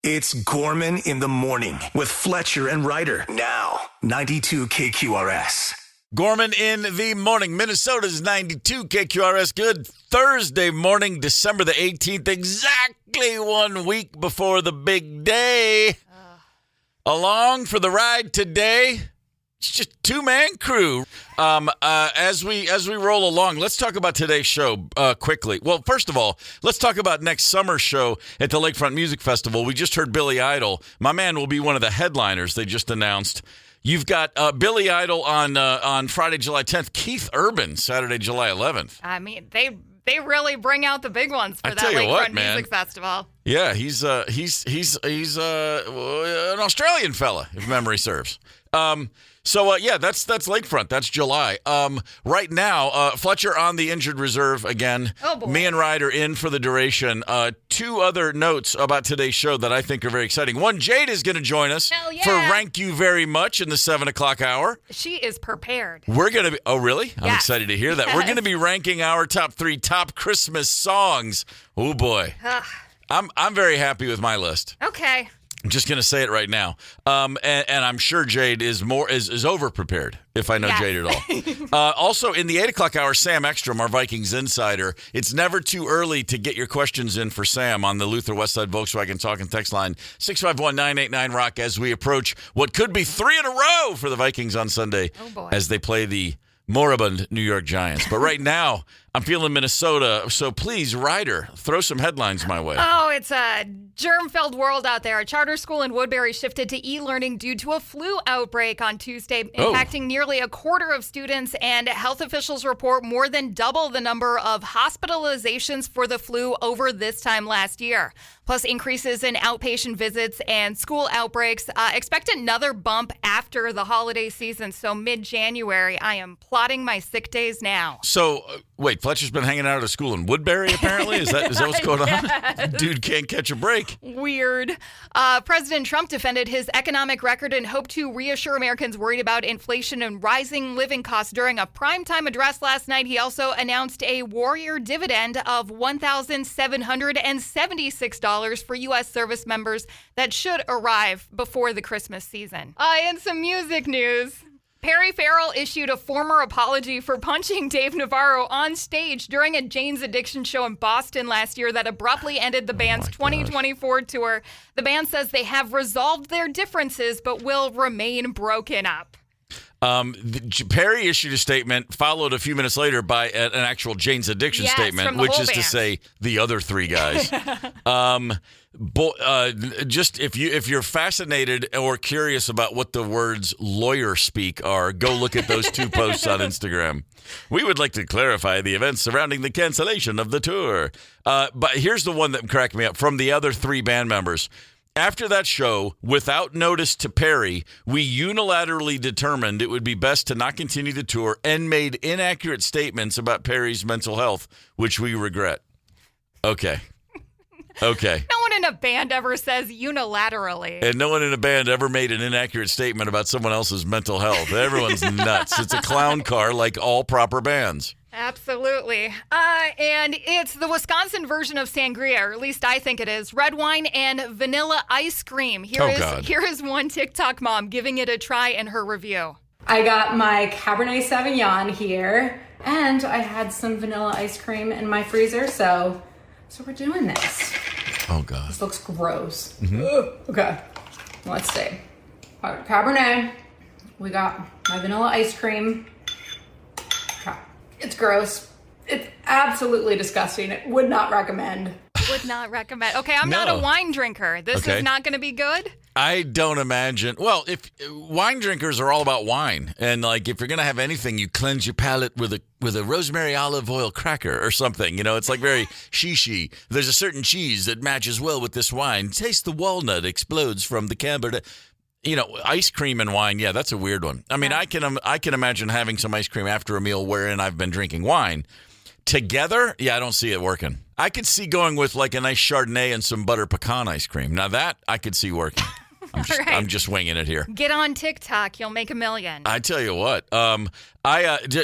It's Gorman in the morning with Fletcher and Ryder. Now, 92 KQRS. Gorman in the morning. Minnesota's 92 KQRS. Good Thursday morning, December the 18th, exactly 1 week before the big day. Along for the ride today, it's just a two-man crew. As we roll along, let's talk about today's show quickly. Well, first of all, let's talk about next summer's show at the Lakefront Music Festival. We just heard Billy Idol. My man will be one of the headliners they just announced. You've got Billy Idol on Friday, July 10th. Keith Urban, Saturday, July 11th. I mean, they really bring out the big ones for that Lakefront Music Festival. Yeah, he's an Australian fella, if memory serves. So that's Lakefront. That's July. Right now, Fletcher on the injured reserve again. Oh, boy. Me and Ryder in for the duration. Two other notes about today's show that I think are very exciting. One, Jade is going to join us for Rank You Very Much in the 7 o'clock hour. She is prepared. We're going to be, oh, really? I'm Yes. excited to hear that. We're going to be ranking our top 3 top Christmas songs. Oh, boy. I'm very happy with my list. Okay. I'm just going to say it right now. And I'm sure Jade is over-prepared, if I know Jade at all. Also, in the 8 o'clock hour, Sam Ekstrom, our Vikings Insider. It's never too early to get your questions in for Sam on the Luther Westside Volkswagen Talk and Text line, 651-989-ROCK, as we approach what could be 3 in a row for the Vikings on Sunday as they play the moribund New York Giants. But right now, I'm feeling Minnesota, so please, Ryder, throw some headlines my way. Oh, it's a germ-filled world out there. A charter school in Woodbury shifted to e-learning due to a flu outbreak on Tuesday, impacting nearly a quarter of students, and health officials report more than double the number of hospitalizations for the flu over this time last year. Plus increases in outpatient visits and school outbreaks. Expect another bump after the holiday season, so mid-January. I am plotting my sick days now. So, wait, Fletcher's been hanging out at a school in Woodbury, apparently? Is that what's going on? Dude can't catch a break. Weird. President Trump defended his economic record and hoped to reassure Americans worried about inflation and rising living costs during a primetime address last night. He also announced a warrior dividend of $1,776 for U.S. service members that should arrive before the Christmas season. In some music news, Perry Farrell issued a formal apology for punching Dave Navarro on stage during a Jane's Addiction show in Boston last year that abruptly ended the band's 2024 tour. The band says they have resolved their differences but will remain broken up. Perry issued a statement, followed a few minutes later by an actual Jane's Addiction statement, which is to say the other 3 guys. Just if you're fascinated or curious about what the words lawyer speak are, go look at those 2 posts on Instagram. We would like to clarify the events surrounding the cancellation of the tour. But here's the one that cracked me up from the other 3 band members. After that show, without notice to Perry, we unilaterally determined it would be best to not continue the tour and made inaccurate statements about Perry's mental health, which we regret. Okay. No one in a band ever says unilaterally. And no one in a band ever made an inaccurate statement about someone else's mental health. Everyone's nuts. It's a clown car like all proper bands. Absolutely. And it's the Wisconsin version of sangria, or at least I think it is. Red wine and vanilla ice cream. Here is one TikTok mom giving it a try in her review. I got my Cabernet Sauvignon here, and I had some vanilla ice cream in my freezer, so we're doing this. Oh, God. This looks gross. Mm-hmm. Okay, let's see. All right, Cabernet. We got my vanilla ice cream. It's gross. It's absolutely disgusting. Would not recommend. Would not recommend. Okay, I'm not a wine drinker. This is not going to be good? I don't imagine. Well, if wine drinkers are all about wine, and like if you're going to have anything, you cleanse your palate with a rosemary olive oil cracker or something. You know, it's like very shishi. There's a certain cheese that matches well with this wine. Taste the walnut explodes from the Cabernet. You know, ice cream and wine, yeah, that's a weird one. I mean, I can imagine having some ice cream after a meal wherein I've been drinking wine. Together, yeah, I don't see it working. I could see going with like a nice Chardonnay and some butter pecan ice cream. Now that I could see working. I'm just winging it here. Get on TikTok. You'll make $1 million. I tell you what,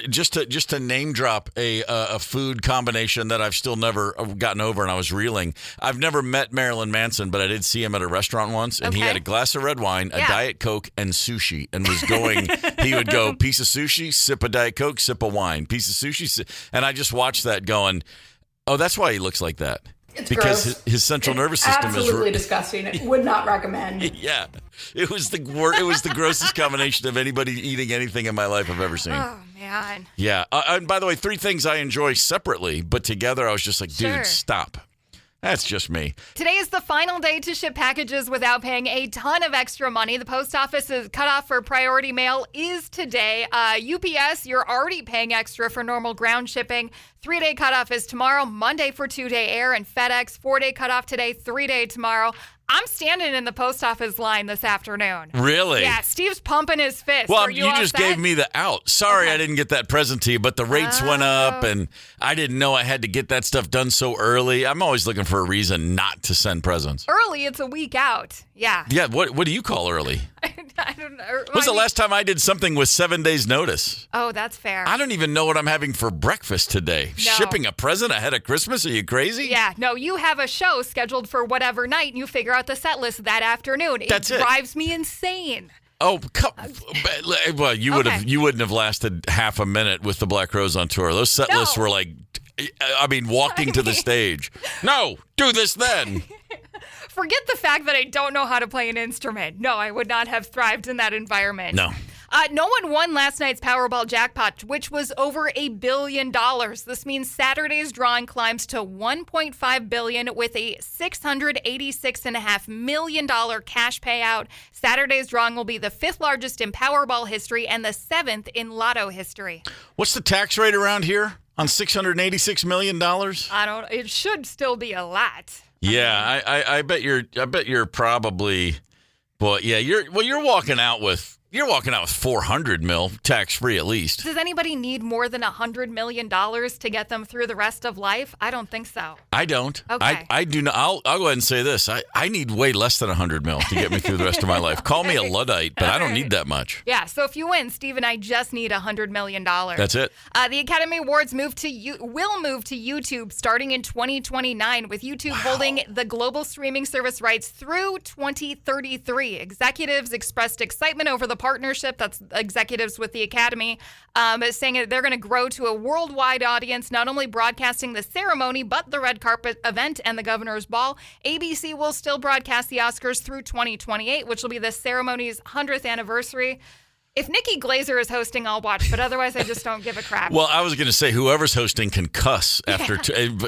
just to name drop a food combination that I've still never gotten over, and I was reeling. I've never met Marilyn Manson, but I did see him at a restaurant once, and he had a glass of red wine, a Diet Coke, and sushi, and was going. He would go piece of sushi, sip a Diet Coke, sip a wine, piece of sushi, and I just watched that going, oh, that's why he looks like that. It's because gross. his central nervous system is absolutely disgusting. Would not recommend. Yeah, it was the grossest combination of anybody eating anything in my life I've ever seen. Oh man. Yeah, and by the way, 3 things I enjoy separately, but together I was just like, dude, stop. That's just me. Today is the final day to ship packages without paying a ton of extra money. The post office's cutoff for priority mail is today. UPS, you're already paying extra for normal ground shipping. 3-day cutoff is tomorrow, Monday for 2-day air, and FedEx, 4-day cutoff today, 3-day tomorrow. I'm standing in the post office line this afternoon. Really? Yeah, Steve's pumping his fist. Well, you just gave me the out. Sorry I didn't get that present to you, but the rates went up, and I didn't know I had to get that stuff done so early. I'm always looking for a reason not to send presents. Early, it's a week out. Yeah. Yeah, what do you call early? I don't know. When's the last time I did something with 7 days notice? Oh, that's fair. I don't even know what I'm having for breakfast today. No. Shipping a present ahead of Christmas? Are you crazy? Yeah, no, you have a show scheduled for whatever night, and you figure out the set list that afternoon. That's it. Drives me insane. Oh, well, you wouldn't have lasted half a minute with the Black Rose on tour. Those set lists were like, walking to the stage. No, do this then. Forget the fact that I don't know how to play an instrument. No, I would not have thrived in that environment. No. No one won last night's Powerball jackpot, which was over $1 billion. This means Saturday's drawing climbs to $1.5 billion with a $686.5 million cash payout. Saturday's drawing will be the 5th largest in Powerball history and the 7th in Lotto history. What's the tax rate around here on $686 million? It should still be a lot. Yeah, I bet you're probably, well, yeah, you're walking out with 400 mil tax free at least. Does anybody need more than $100 million to get them through the rest of life? I don't think so. I don't. Okay. I do not. I'll go ahead and say this. I need way less than 100 mil to get me through the rest of my life. Call me a Luddite, but I don't need that much. Yeah. So if you win, Steve and I just need $100 million. That's it. The Academy Awards will move to YouTube starting in 2029, with YouTube holding the global streaming service rights through 2033. Executives expressed excitement over the partnership. That's executives with the Academy, saying they're going to grow to a worldwide audience, not only broadcasting the ceremony, but the red carpet event and the governor's ball. ABC will still broadcast the Oscars through 2028, which will be the ceremony's 100th anniversary. If Nikki Glaser is hosting, I'll watch, but otherwise I just don't give a crap. Well, I was going to say whoever's hosting can cuss after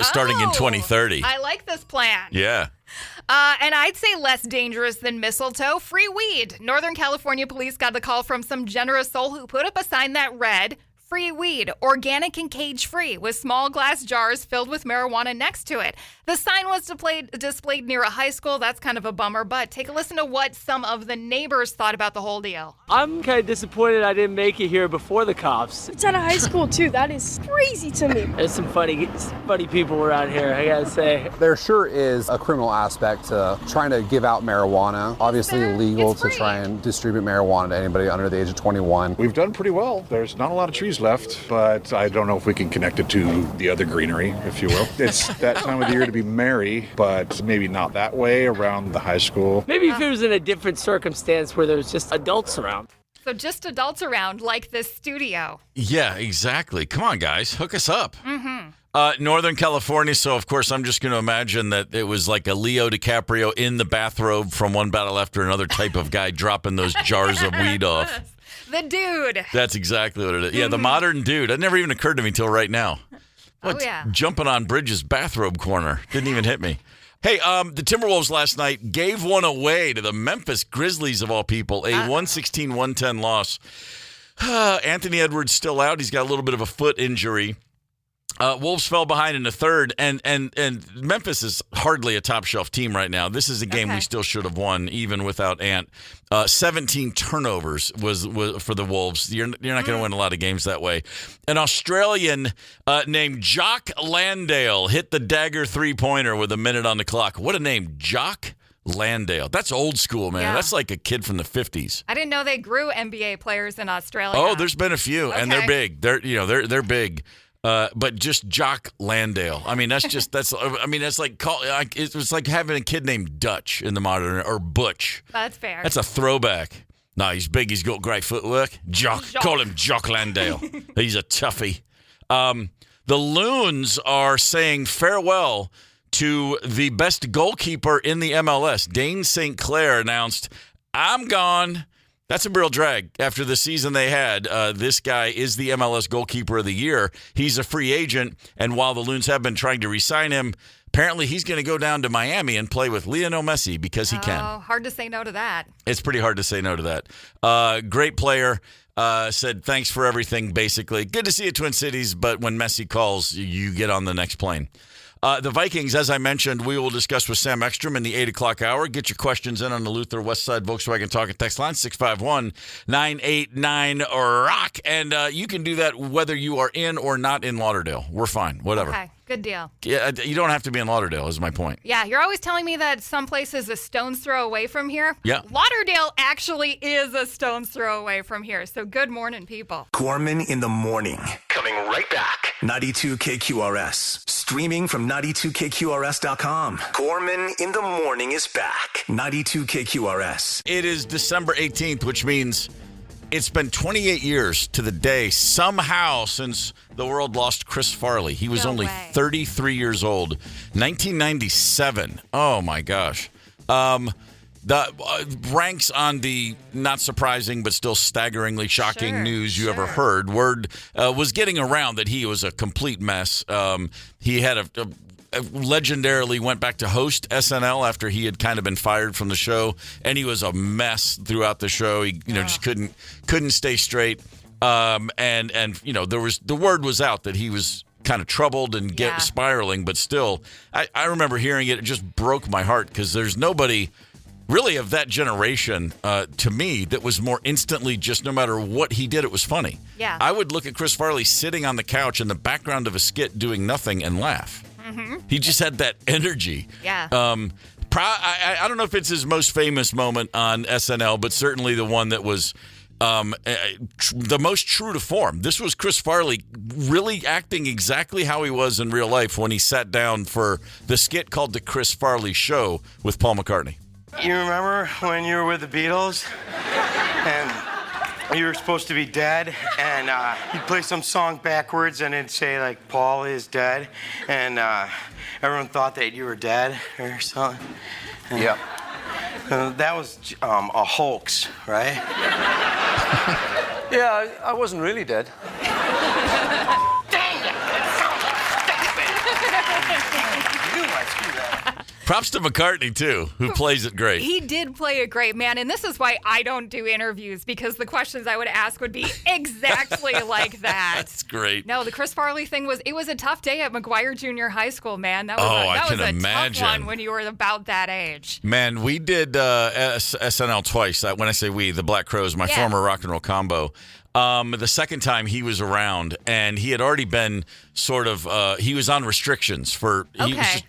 starting in 2030. I like this plan. Yeah. And I'd say less dangerous than mistletoe, free weed. Northern California police got the call from some generous soul who put up a sign that read, "Free weed, organic and cage-free," with small glass jars filled with marijuana next to it. The sign was displayed near a high school. That's kind of a bummer, but take a listen to what some of the neighbors thought about the whole deal. I'm kind of disappointed I didn't make it here before the cops. It's at a high school, too. That is crazy to me. There's some funny people around here, I gotta say. There sure is a criminal aspect to trying to give out marijuana. Obviously illegal to try and distribute marijuana to anybody under the age of 21. We've done pretty well. There's not a lot of trees left, but I don't know if we can connect it to the other greenery, if you will. It's that time of the year to be merry, but maybe not that way around the high school. Maybe if it was in a different circumstance where there's just adults around. So just adults around, like this studio. Yeah, exactly. Come on, guys. Hook us up. Mm-hmm. Northern California, so of course I'm just going to imagine that it was like a Leo DiCaprio in the bathrobe from One Battle After Another type of guy dropping those jars of weed off. The dude. That's exactly what it is. Yeah, the modern dude. It never even occurred to me until right now. What? Oh, yeah. Jumping on Bridges' bathrobe corner. Didn't even hit me. Hey, the Timberwolves last night gave one away to the Memphis Grizzlies, of all people, a 116-110 loss. Anthony Edwards still out. He's got a little bit of a foot injury. Wolves fell behind in the third, and Memphis is hardly a top-shelf team right now. This is a game we still should have won, even without Ant. 17 turnovers was for the Wolves. You're not going to win a lot of games that way. An Australian named Jock Landale hit the dagger three-pointer with a minute on the clock. What a name, Jock Landale. That's old school, man. Yeah. That's like a kid from the 50s. I didn't know they grew NBA players in Australia. Oh, there's been a few, and they're Okay. big. They're big. But just Jock Landale. I mean, it's like having a kid named Dutch in the modern, or Butch. That's fair. That's a throwback. No, he's big. He's got great footwork. Jock. Call him Jock Landale. He's a toughie. The Loons are saying farewell to the best goalkeeper in the MLS. Dane St. Clair announced, "I'm gone." That's a real drag after the season they had. This guy is the MLS goalkeeper of the year. He's a free agent, and while the Loons have been trying to re-sign him, apparently he's going to go down to Miami and play with Lionel Messi because he can. Oh, hard to say no to that. It's pretty hard to say no to that. Great player. Said thanks for everything, basically. Good to see you, Twin Cities, but when Messi calls, you get on the next plane. The Vikings, as I mentioned, we will discuss with Sam Ekstrom in the 8 o'clock hour. Get your questions in on the Luther Westside Volkswagen Talk and Text line, 651-989-ROCK. And you can do that whether you are in or not in Lauderdale. We're fine. Whatever. Okay, good deal. Yeah, you don't have to be in Lauderdale, is my point. Yeah, you're always telling me that some place is a stone's throw away from here. Yeah. Lauderdale actually is a stone's throw away from here. So good morning, people. Gorman in the morning. Coming right back. 92 KQRS. Streaming from 92KQRS.com. Gorman in the morning is back. 92 KQRS. It is December 18th, which means it's been 28 years to the day somehow since the world lost Chris Farley. He was No only way. 33 years old. 1997. Oh, my gosh. The ranks on the not surprising but still staggeringly shocking Sure, news you ever sure. heard. Word was getting around that he was a complete mess. He had legendarily went back to host SNL after he had kind of been fired from the show, and he was a mess throughout the show. He just couldn't stay straight. And the word was out that he was kind of troubled and spiraling, but still, I remember hearing it. It just broke my heart because there's nobody really of that generation, to me, that was more instantly just no matter what he did, it was funny. Yeah. I would look at Chris Farley sitting on the couch in the background of a skit doing nothing and laugh. Mm-hmm. He just had that energy. Yeah. I don't know if it's his most famous moment on SNL, but certainly the one that was the most true to form. This was Chris Farley really acting exactly how he was in real life when he sat down for the skit called The Chris Farley Show with Paul McCartney. You remember when you were with the Beatles and you were supposed to be dead and you'd play some song backwards and it'd say like Paul is dead and everyone thought that you were dead or something? Yep. That was a hoax, right? Yeah, I wasn't really dead. Props to McCartney, too, who plays it great. He did play it great, man. And this is why I don't do interviews, because the questions I would ask would be exactly like that. That's great. No, the Chris Farley thing it was a tough day at McGuire Junior High School, man. That was I that can was a imagine. tough one when you were about that age. Man, we did SNL twice. When I say we, the Black Crowes, my former rock and roll combo. The second time he was around, and he had already been sort of, he was on restrictions for, he was just,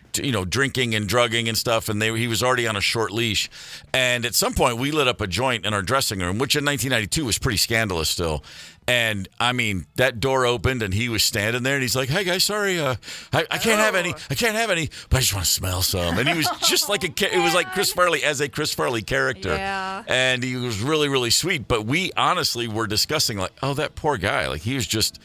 drinking and drugging and stuff, and he was already on a short leash. And at some point, we lit up a joint in our dressing room, which in 1992 was pretty scandalous still. And I mean, that door opened and he was standing there and he's like, "Hey guys, sorry, I can't have any. I can't have any, but I just want to smell some." And he was just like it was like Chris Farley as a Chris Farley character. Yeah. And he was really, really sweet. But we honestly were discussing like, oh, that poor guy. Like he was just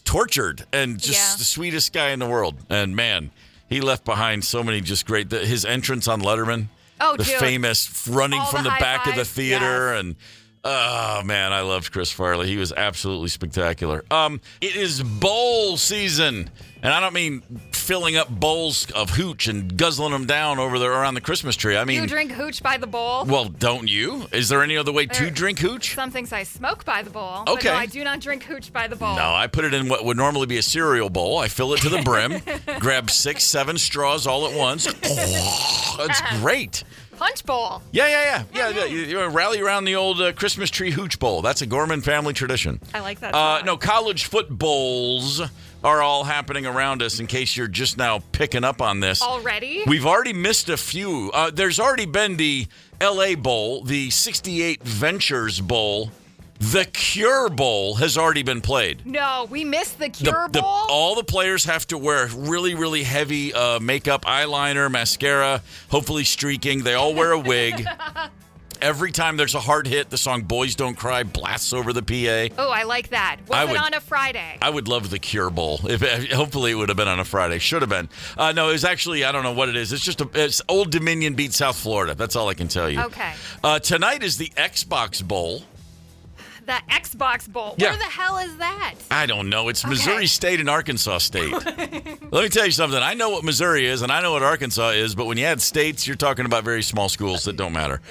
tortured and just the sweetest guy in the world. And man, he left behind so many just great. His entrance on Letterman, the famous running from the back of the theater and. Oh, man, I loved Chris Farley. He was absolutely spectacular. It is bowl season, and I don't mean filling up bowls of hooch and guzzling them down around the Christmas tree. I mean, you drink hooch by the bowl? Well, don't you? Is there any other way to drink hooch? Some things I smoke by the bowl. Okay. But no, I do not drink hooch by the bowl. No, I put it in what would normally be a cereal bowl. I fill it to the brim, grab 6, 7 straws all at once. Oh, it's great. Punch Bowl. Yeah. You rally around the old Christmas tree hooch bowl. That's a Gorman family tradition. I like that. No, college footballs are all happening around us in case you're just now picking up on this. Already? We've already missed a few. There's already been the LA Bowl, the 68 Ventures Bowl. The Cure Bowl has already been played. No, we missed the Cure Bowl? All the players have to wear really, really heavy makeup, eyeliner, mascara, hopefully streaking. They all wear a wig. Every time there's a hard hit, the song Boys Don't Cry blasts over the PA. Oh, I like that. Was it on a Friday? I would love the Cure Bowl. Hopefully it would have been on a Friday. Should have been. No, it was actually, I don't know what it is. It's Old Dominion beat South Florida. That's all I can tell you. Okay. Tonight is the Xbox Bowl. The Xbox Bowl. Yeah. Where the hell is that? I don't know. It's Missouri State and Arkansas State. Let me tell you something. I know what Missouri is and I know what Arkansas is, but when you add states, you're talking about very small schools that don't matter.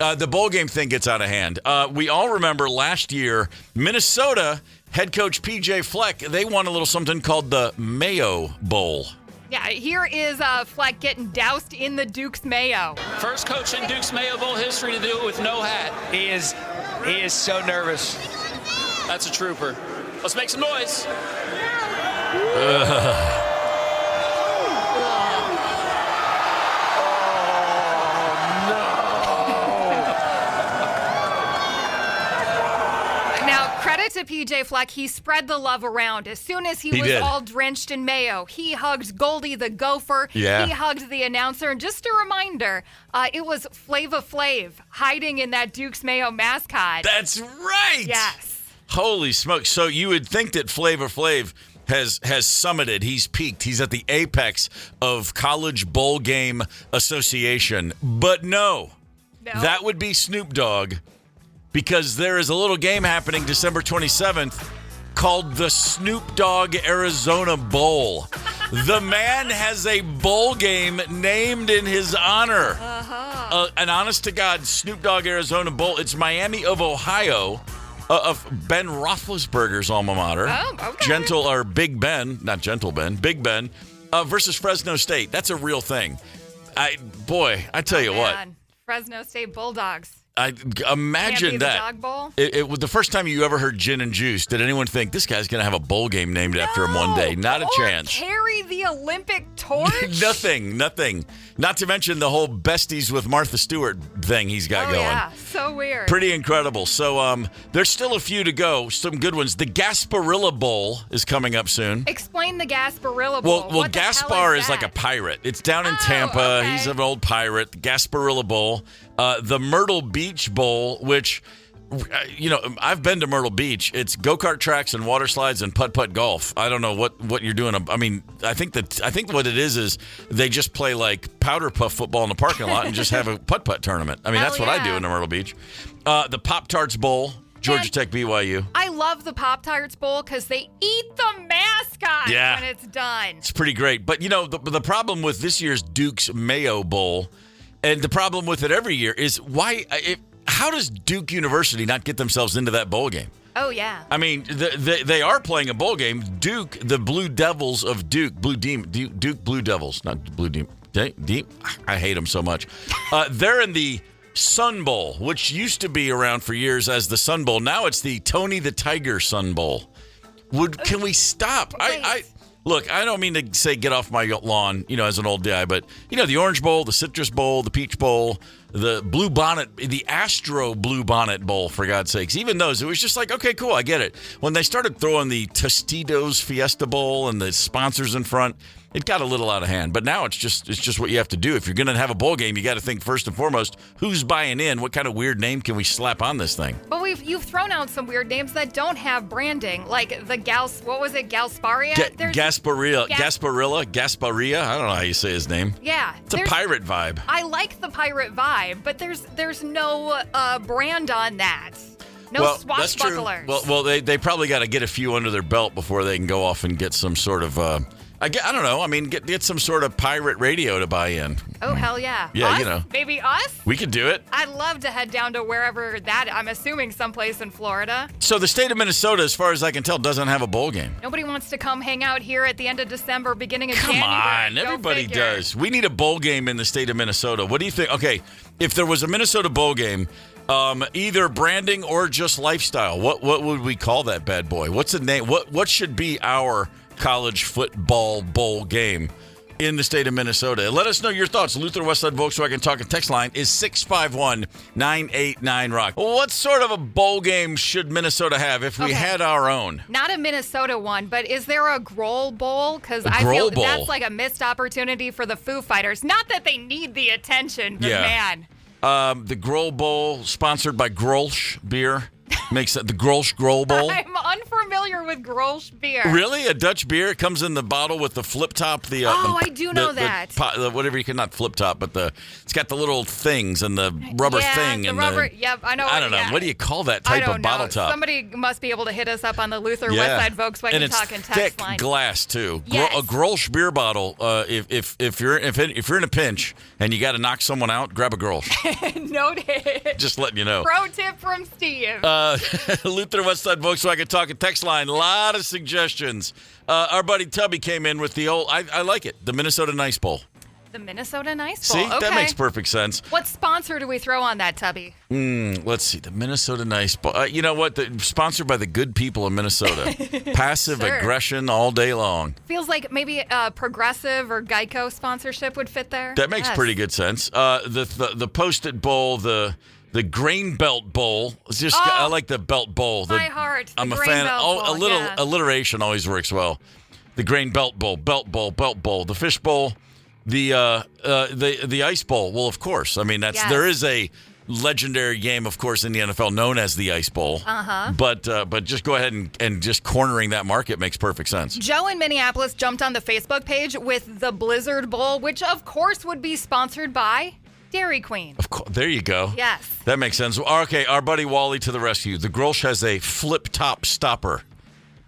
Yeah. The bowl game thing gets out of hand. We all remember last year, Minnesota head coach PJ Fleck, they won a little something called the Mayo Bowl. Yeah, here is Fleck getting doused in the Duke's Mayo. First coach in Duke's Mayo Bowl history to do it with no hat. He is so nervous. That's a trooper. Let's make some noise. Credit to PJ Fleck, he spread the love around. As soon as he was did. all drenched in mayo, he hugged Goldie the Gopher. Yeah. He hugged the announcer. And just a reminder, it was Flava Flav hiding in that Duke's Mayo mascot. That's right. Yes. Holy smokes. So you would think that Flava Flav has summited. He's peaked. He's at the apex of College Bowl Game Association. But no. That would be Snoop Dogg. Because there is a little game happening December 27th called the Snoop Dogg Arizona Bowl. The man has a bowl game named in his honor. An honest-to-God Snoop Dogg Arizona Bowl. It's Miami of Ohio, of Ben Roethlisberger's alma mater. Oh, okay. Big Ben, not Gentle Ben, Big Ben, versus Fresno State. That's a real thing. I tell you what. Fresno State Bulldogs. I imagine the that. Dog Bowl? It was the first time you ever heard Gin and Juice. Did anyone think this guy's going to have a bowl game named after him one day? Not a chance. Carry the Olympic torch? Nothing. Not to mention the whole besties with Martha Stewart thing he's got going. Yeah, so weird. Pretty incredible. So there's still a few to go. Some good ones. The Gasparilla Bowl is coming up soon. Explain the Gasparilla Bowl. Well, Gaspar is like a pirate. It's down in Tampa. Okay. He's an old pirate. The Gasparilla Bowl. The Myrtle Beach Bowl, which, I've been to Myrtle Beach. It's go-kart tracks and water slides and putt-putt golf. I don't know what you're doing. I mean, I think what it is they just play like powder puff football in the parking lot and just have a putt-putt tournament. I mean, that's what I do in Myrtle Beach. The Pop-Tarts Bowl, Georgia Tech BYU. I love the Pop-Tarts Bowl because they eat the mascot when it's done. It's pretty great. But, the problem with this year's Duke's Mayo Bowl, and the problem with it every year is how does Duke University not get themselves into that bowl game? Oh, yeah. I mean, they are playing a bowl game. Duke, the Blue Devils of Duke, Duke Blue Devils, not Blue Demon. I hate them so much. They're in the Sun Bowl, which used to be around for years as the Sun Bowl. Now it's the Tony the Tiger Sun Bowl. Can we stop? Look, I don't mean to say get off my lawn, as an old guy, but, the Orange Bowl, the Citrus Bowl, the Peach Bowl, the Blue Bonnet, the Astro Blue Bonnet Bowl, for God's sakes. Even those, it was just like, okay, cool, I get it. When they started throwing the Tostitos Fiesta Bowl and the sponsors in front, it got a little out of hand. But now it's just what you have to do. If you're going to have a bowl game, you got to think first and foremost, who's buying in? What kind of weird name can we slap on this thing? But you've thrown out some weird names that don't have branding, like the Galsparia? Gasparilla? I don't know how you say his name. Yeah. It's a pirate vibe. I like the pirate vibe, but there's no brand on that. No swashbucklers. That's true. Well, they probably got to get a few under their belt before they can go off and get some sort of... I don't know. I mean, get some sort of pirate radio to buy in. Oh, hell yeah. Yeah, us? Maybe us? We could do it. I'd love to head down to wherever I'm assuming someplace in Florida. So the state of Minnesota, as far as I can tell, doesn't have a bowl game. Nobody wants to come hang out here at the end of December, beginning of January. Come on. Everybody does. We need a bowl game in the state of Minnesota. What do you think? Okay, if there was a Minnesota bowl game, either branding or just lifestyle, what would we call that bad boy? What's the name? What should be our college football bowl game in the state of Minnesota? Let us know your thoughts. Luther Westside Volkswagen Talking text line is 651-989-ROCK. What sort of a bowl game should Minnesota have if we had our own? Not a Minnesota one, but is there a Grohl Bowl? Because I feel that's like a missed opportunity for the Foo Fighters. Not that they need the attention, but man. The Grohl Bowl, sponsored by Grolsch beer. Makes it the Grolsch Grohl Bowl. I'm unfamiliar with Grolsch beer. Really? A Dutch beer? It comes in the bottle with the flip top. I do know that. Whatever you can, not flip top, but it's got the little things and the rubber thing. The rubber, yep, I know. I don't know. What do you call that type of bottle top? Somebody must be able to hit us up on the Luther Westside Volkswagen Talking text line. Thick glass, too. Yes. A Grolsch beer bottle, if you're in a pinch and you got to knock someone out, grab a Grolsch. Noted. Just letting you know. Pro tip from Steve. Luther Westside Volkswagen Talking text line. A lot of suggestions. Our buddy Tubby came in with the old, I like it, the Minnesota Nice Bowl. The Minnesota Nice Bowl. See, that makes perfect sense. What sponsor do we throw on that, Tubby? Let's see, the Minnesota Nice Bowl. You know what? Sponsored by the good people of Minnesota. Passive aggression all day long. Feels like maybe a Progressive or Geico sponsorship would fit there. That makes pretty good sense. The Post-it Bowl, the Grain Belt Bowl. It's just I like the Belt Bowl. My heart. I'm a fan. A little alliteration always works well. The Grain Belt Bowl, Belt Bowl, Belt Bowl, the Fish Bowl, the Ice Bowl. Well, of course. I mean, there is a legendary game, of course, in the NFL known as the Ice Bowl. But just go ahead and just cornering that market makes perfect sense. Joe in Minneapolis jumped on the Facebook page with the Blizzard Bowl, which of course would be sponsored by Dairy Queen. Of course, there you go. Yes. That makes sense. Okay, our buddy Wally to the rescue. The Grolsch has a flip-top stopper.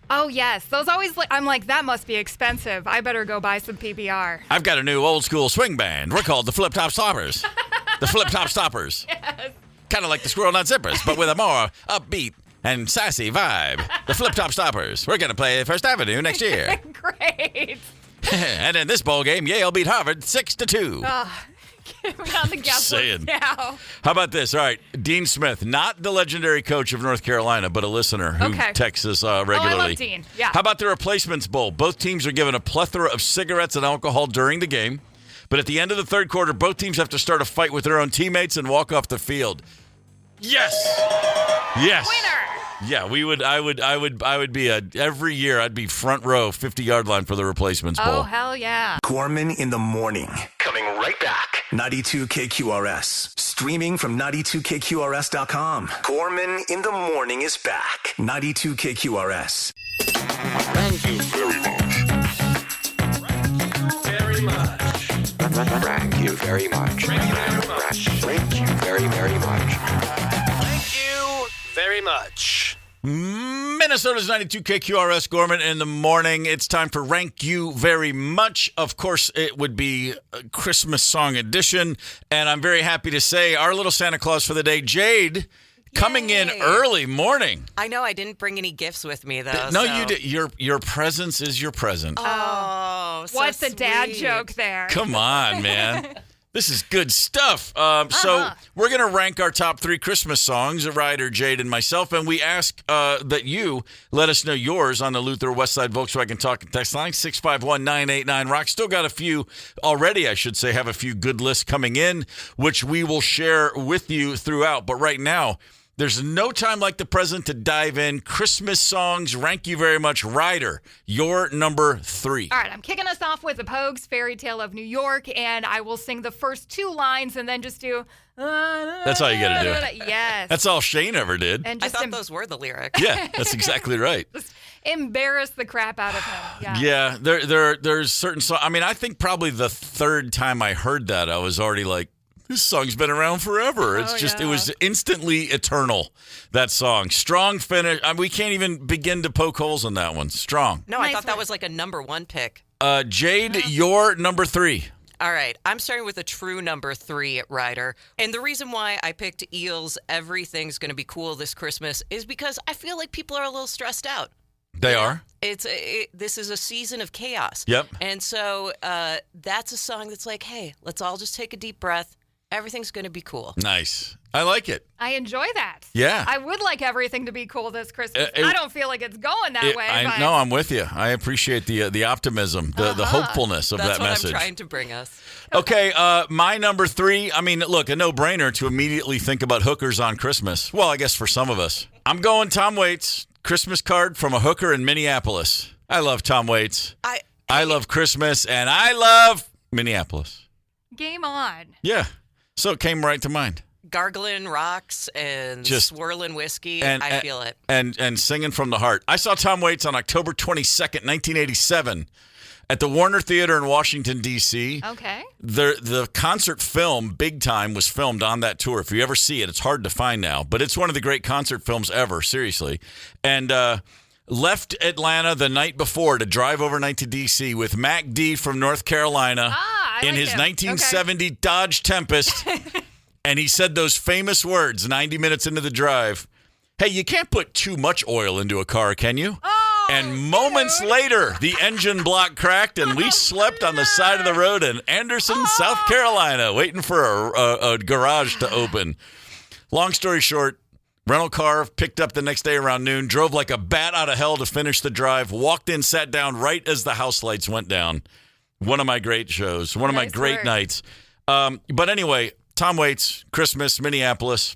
Oh, yes. Those always, I'm like, that must be expensive. I better go buy some PBR. I've got a new old-school swing band. We're called the Flip-Top Stoppers. The Flip-Top Stoppers. Yes. Kind of like the Squirrel Nut Zippers, but with a more upbeat and sassy vibe. The Flip-Top Stoppers. We're going to play First Avenue next year. Great. And in this bowl game, Yale beat Harvard 6-2. Get me on the gas list now. How about this? All right, Dean Smith, not the legendary coach of North Carolina, but a listener who texts us regularly. Oh, I love Dean. Yeah. How about the Replacements Bowl? Both teams are given a plethora of cigarettes and alcohol during the game, but at the end of the third quarter, both teams have to start a fight with their own teammates and walk off the field. Yes. Yes. Winner. Yeah, I would be every year I'd be front row, 50-yard line for the Replacements Bowl. Oh, hell yeah. Gorman in the morning. Coming right back. 92 KQRS. Streaming from 92KQRS.com. Gorman in the morning is back. 92 KQRS. Thank you very much. Very much. Thank you very much. Thank you very, very much. Thank you very much. Minnesota's 92 KQRS, Gorman in the morning. It's time for Rank You Very Much. Of course, it would be a Christmas song edition. And I'm very happy to say our little Santa Claus for the day, Jade, coming in early morning. I know I didn't bring any gifts with me, though. No, you did. Your presence is your present. Oh, so what's the sweet. dad joke there? Come on, man. This is good stuff. So we're going to rank our top 3 Christmas songs, Ryder, Jade, and myself, and we ask that you let us know yours on the Luther Westside Volkswagen Talking text line, 651-989-ROCK. Still got a few already, I should say, have a few good lists coming in, which we will share with you throughout. But right now, there's no time like the present to dive in. Christmas songs, rank you very much. Ryder, your number 3. All right, I'm kicking us off with the Pogues, Fairy Tale of New York, and I will sing the first 2 lines and then just do... That's all you got to do. Yes. That's all Shane ever did. And I thought those were the lyrics. Yeah, that's exactly right. Just embarrass the crap out of him. Yeah, there's certain songs. I mean, I think probably the 3rd time I heard that, I was already like, this song's been around forever. It's it was instantly eternal, that song. Strong finish. We can't even begin to poke holes in that one. Strong. No, I thought that was like a number 1 pick. Jade, your number 3. All right. I'm starting with a true number 3, Ryder. And the reason why I picked Eels, Everything's Gonna Be Cool This Christmas, is because I feel like people are a little stressed out. They are? This is a season of chaos. Yep. And so that's a song that's like, hey, let's all just take a deep breath Everything's going to be cool. Nice. I like it. I enjoy that. Yeah. I would like everything to be cool this Christmas. I don't feel like it's going that way. No, I'm with you. I appreciate the optimism, the hopefulness of that message. That's what I'm trying to bring us. Okay, my number 3, I mean, look, a no-brainer to immediately think about hookers on Christmas. Well, I guess for some of us. I'm going Tom Waits, Christmas card from a hooker in Minneapolis. I love Tom Waits. I love Christmas, and I love Minneapolis. Game on. Yeah. So it came right to mind. Gargling rocks and Just swirling whiskey. I feel it. And singing from the heart. I saw Tom Waits on October 22nd, 1987 at the Warner Theater in Washington, D.C. Okay. The concert film, Big Time, was filmed on that tour. If you ever see it, it's hard to find now. But it's one of the great concert films ever, seriously. And left Atlanta the night before to drive overnight to D.C. with Mac D from North Carolina in his 1970 Dodge Tempest. And he said those famous words 90 minutes into the drive. Hey, you can't put too much oil into a car, can you? Oh, and moments later, the engine block cracked, and we slept on the side of the road in Anderson, South Carolina, waiting for a garage to open. Long story short, rental car picked up the next day around noon, drove like a bat out of hell to finish the drive, walked in, sat down right as the house lights went down. One of my great shows, one of my great nights. But anyway, Tom Waits, Christmas, Minneapolis,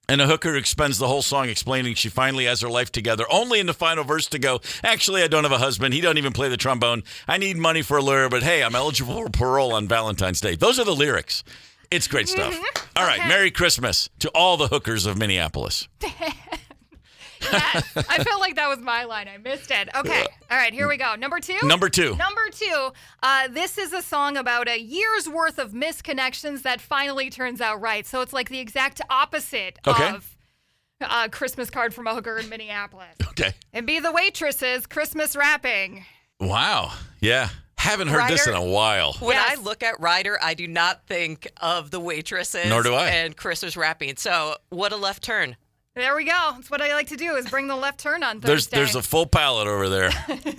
and a hooker who spends the whole song explaining she finally has her life together, only in the final verse to go, actually, I don't have a husband. He doesn't even play the trombone. I need money for a lawyer, but hey, I'm eligible for parole on Valentine's Day. Those are the lyrics. It's great stuff. All right, Merry Christmas to all the hookers of Minneapolis. Yes, I felt like that was my line. I missed it. Okay. All right, here we go. Number 2? Number 2. Number 2. This is a song about a year's worth of misconnections that finally turns out right. So it's like the exact opposite of Christmas card from a hooker in Minneapolis. Okay. And Be the Waitresses, Christmas Wrapping. Wow. Yeah. Haven't heard this in a while. When I look at Ryder, I do not think of the Waitresses. Nor do I. And Christmas Wrapping. So what a left turn. There we go. That's what I like to do is bring the left turn on Thursday. There's a full palette over there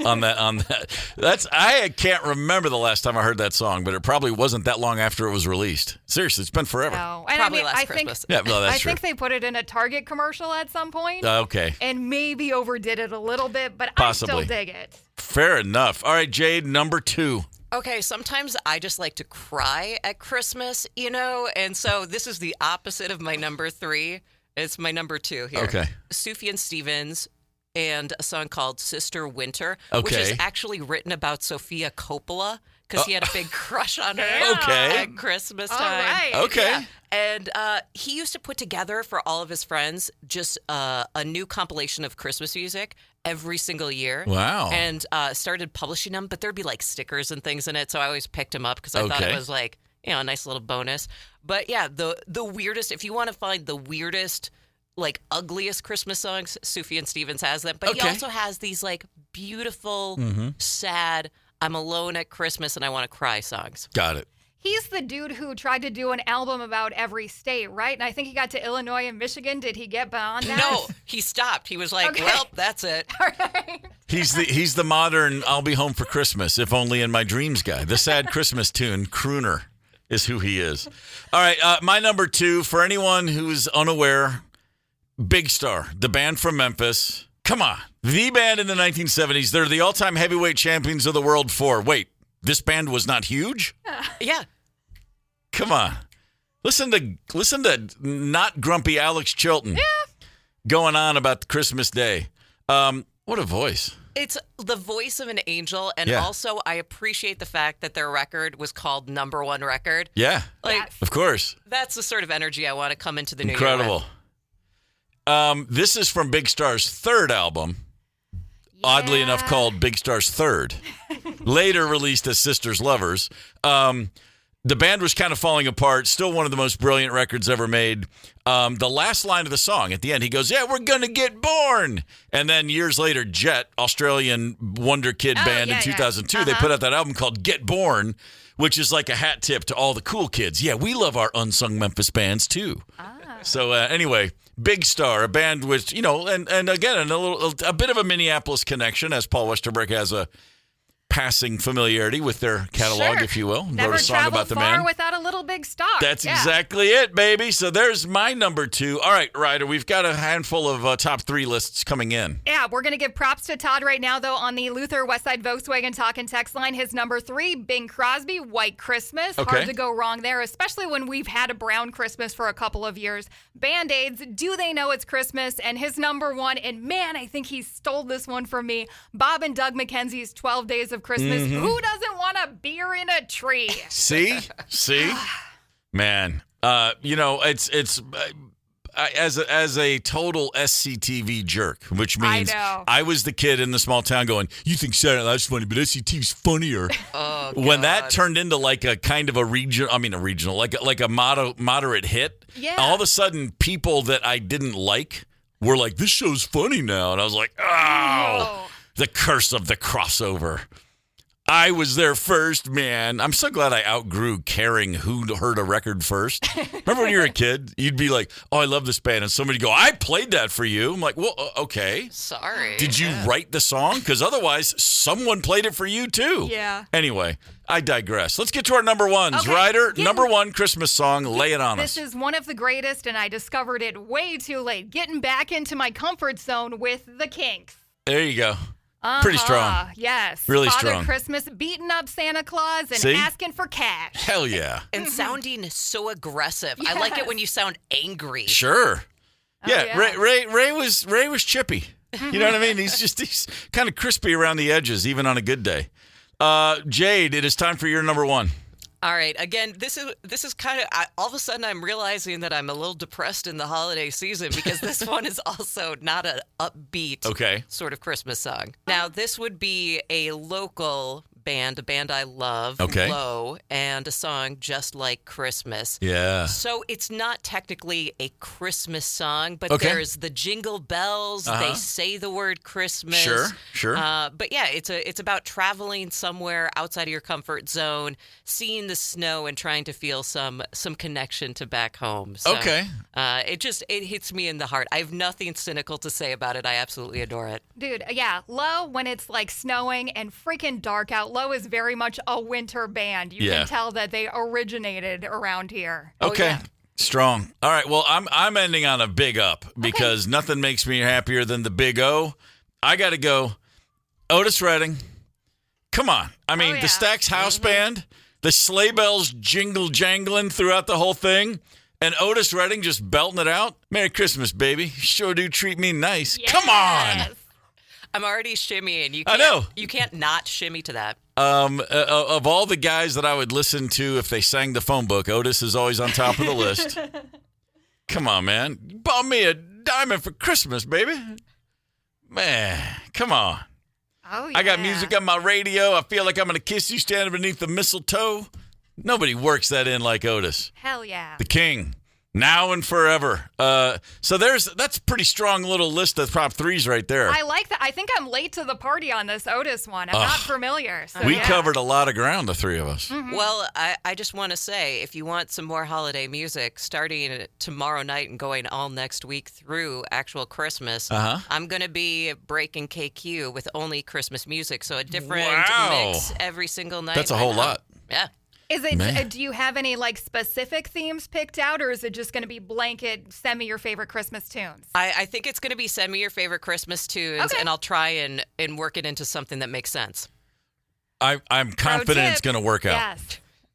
on that. I can't remember the last time I heard that song, but it probably wasn't that long after it was released. Seriously, it's been forever. No. And probably last Christmas. Yeah, no, that's true. I think they put it in a Target commercial at some point. Okay. And maybe overdid it a little bit, but Possibly. I still dig it. Fair enough. All right, Jade, number 2. Okay, sometimes I just like to cry at Christmas, and so this is the opposite of my number 3. It's my number 2 here. Okay. Sufjan Stevens and a song called Sister Winter, Okay. which is actually written about Sofia Coppola because he had a big crush on her at Christmas time. All right. Okay. Yeah. And he used to put together for all of his friends just a new compilation of Christmas music every single year. Wow. And started publishing them, but there'd be like stickers and things in it, so I always picked them up because I thought it was like, a nice little bonus. But yeah, the weirdest, if you want to find the weirdest, like ugliest Christmas songs, Sufjan Stevens has them. But he also has these like beautiful, sad, I'm alone at Christmas and I want to cry songs. Got it. He's the dude who tried to do an album about every state, right? And I think he got to Illinois and Michigan. Did he get beyond that? No, he stopped. He was like, well, that's it. All right. He's the modern I'll be home for Christmas, if only in my dreams guy. The sad Christmas tune, crooner, is who he is. All right, my number 2, for anyone who's unaware, Big Star, the band from Memphis. Come on. The band in the 1970s. They're the all-time heavyweight champions of the world for, wait, this band was not huge? Yeah. Come on. Listen to not grumpy Alex Chilton going on about Christmas Day. What a voice. It's the voice of an angel, and also I appreciate the fact that their record was called Number One Record. Yeah, of course. That's the sort of energy I want to come into the new year Incredible. This is from Big Star's 3rd album, oddly enough called Big Star's 3rd, later released as Sisters Lovers. The band was kind of falling apart, still one of the most brilliant records ever made. The last line of the song, at the end, he goes, we're going to get born. And then years later, Jet, Australian Wonder Kid band in 2002, they put out that album called Get Born, which is like a hat tip to all the cool kids. Yeah, we love our unsung Memphis bands, too. So anyway, Big Star, a band with, and again, a bit of a Minneapolis connection, as Paul Westerberg has a passing familiarity with their catalog, Sure. if you will. Never Wrote a song traveled about the far man. without a Little Big Star. That's exactly it, baby. So there's my number 2. All right, Ryder, we've got a handful of top 3 lists coming in. Yeah, we're going to give props to Todd right now, though, on the Luther Westside Volkswagen Talk and Text line. His number 3, Bing Crosby, White Christmas. Okay. Hard to go wrong there, especially when we've had a brown Christmas for a couple of years. Band-Aids, Do They Know It's Christmas? And his number 1, and man, I think he stole this one from me, Bob and Doug McKenzie's 12 Days of Christmas. Mm-hmm. Who doesn't want a beer in a tree? See? Man, it's as a total SCTV jerk, which means I was the kid in the small town going, you think Saturday Night's funny, but SCTV's funnier. Oh, when that turned into like a kind of a regional, like a moderate hit, all of a sudden people that I didn't like were like, this show's funny now. And I was like, oh, the curse of the crossover. I was there first, man. I'm so glad I outgrew caring who heard a record first. Remember when you were a kid? You'd be like, oh, I love this band. And somebody would go, I played that for you. I'm like, well, okay. Sorry. Did you write the song? Because otherwise, someone played it for you, too. Yeah. Anyway, I digress. Let's get to our number 1s. Okay. Ryder, number 1 Christmas song. Lay it on us. This is one of the greatest, and I discovered it way too late. Getting back into my comfort zone with the Kinks. There you go. Pretty strong. Yes. Really Father strong. Christmas beating up Santa Claus and See? asking for cash. Hell yeah. And sounding so aggressive. I like it when you sound angry. Sure. Yeah, yeah. Ray was chippy. You know what I mean? He's kind of crispy around the edges, even on a good day. Jade, it is time for your number 1. All right. Again, this is kind of all of a sudden I'm realizing that I'm a little depressed in the holiday season because this one is also not an upbeat sort of Christmas song. Now, this would be a local band, a band I love, Low, and a song Just Like Christmas. Yeah. So it's not technically a Christmas song, but there's the jingle bells. They say the word Christmas. Sure. But yeah, it's about traveling somewhere outside of your comfort zone, seeing the snow, and trying to feel some connection to back home. So, it hits me in the heart. I have nothing cynical to say about it. I absolutely adore it. Dude, yeah, Low, when it's like snowing and freaking dark out, Low is very much a winter band. You can tell that they originated around here. Okay. Strong. All right. Well, I'm ending on a big up because nothing makes me happier than the big O. I got to go. Otis Redding. Come on. I mean, the Stax House Band, the sleigh bells jingle jangling throughout the whole thing, and Otis Redding just belting it out. Merry Christmas, baby. Sure do treat me nice. Yes. Come on. I'm already shimmying. I know. You can't not shimmy to that. Of all the guys that I would listen to if they sang the phone book, Otis is always on top of the list. Come on, man. You bought me a diamond for Christmas, baby. Man, come on. Oh, yeah. I got music on my radio. I feel like I'm going to kiss you standing beneath the mistletoe. Nobody works that in like Otis. Hell yeah. The king. Now and forever. So that's a pretty strong little list of top 3s right there. I like that. I think I'm late to the party on this Otis one. I'm not familiar. So we covered a lot of ground, the 3 of us. Mm-hmm. Well, I just want to say, if you want some more holiday music, starting tomorrow night and going all next week through actual Christmas, I'm going to be breaking KQ with only Christmas music. So a different mix every single night. That's a whole lot. Yeah. Is it? Do you have any like specific themes picked out, or is it just going to be blanket? Send me your favorite Christmas tunes. I think it's going to be send me your favorite Christmas tunes, and I'll try and work it into something that makes sense. I'm confident it's going to work out.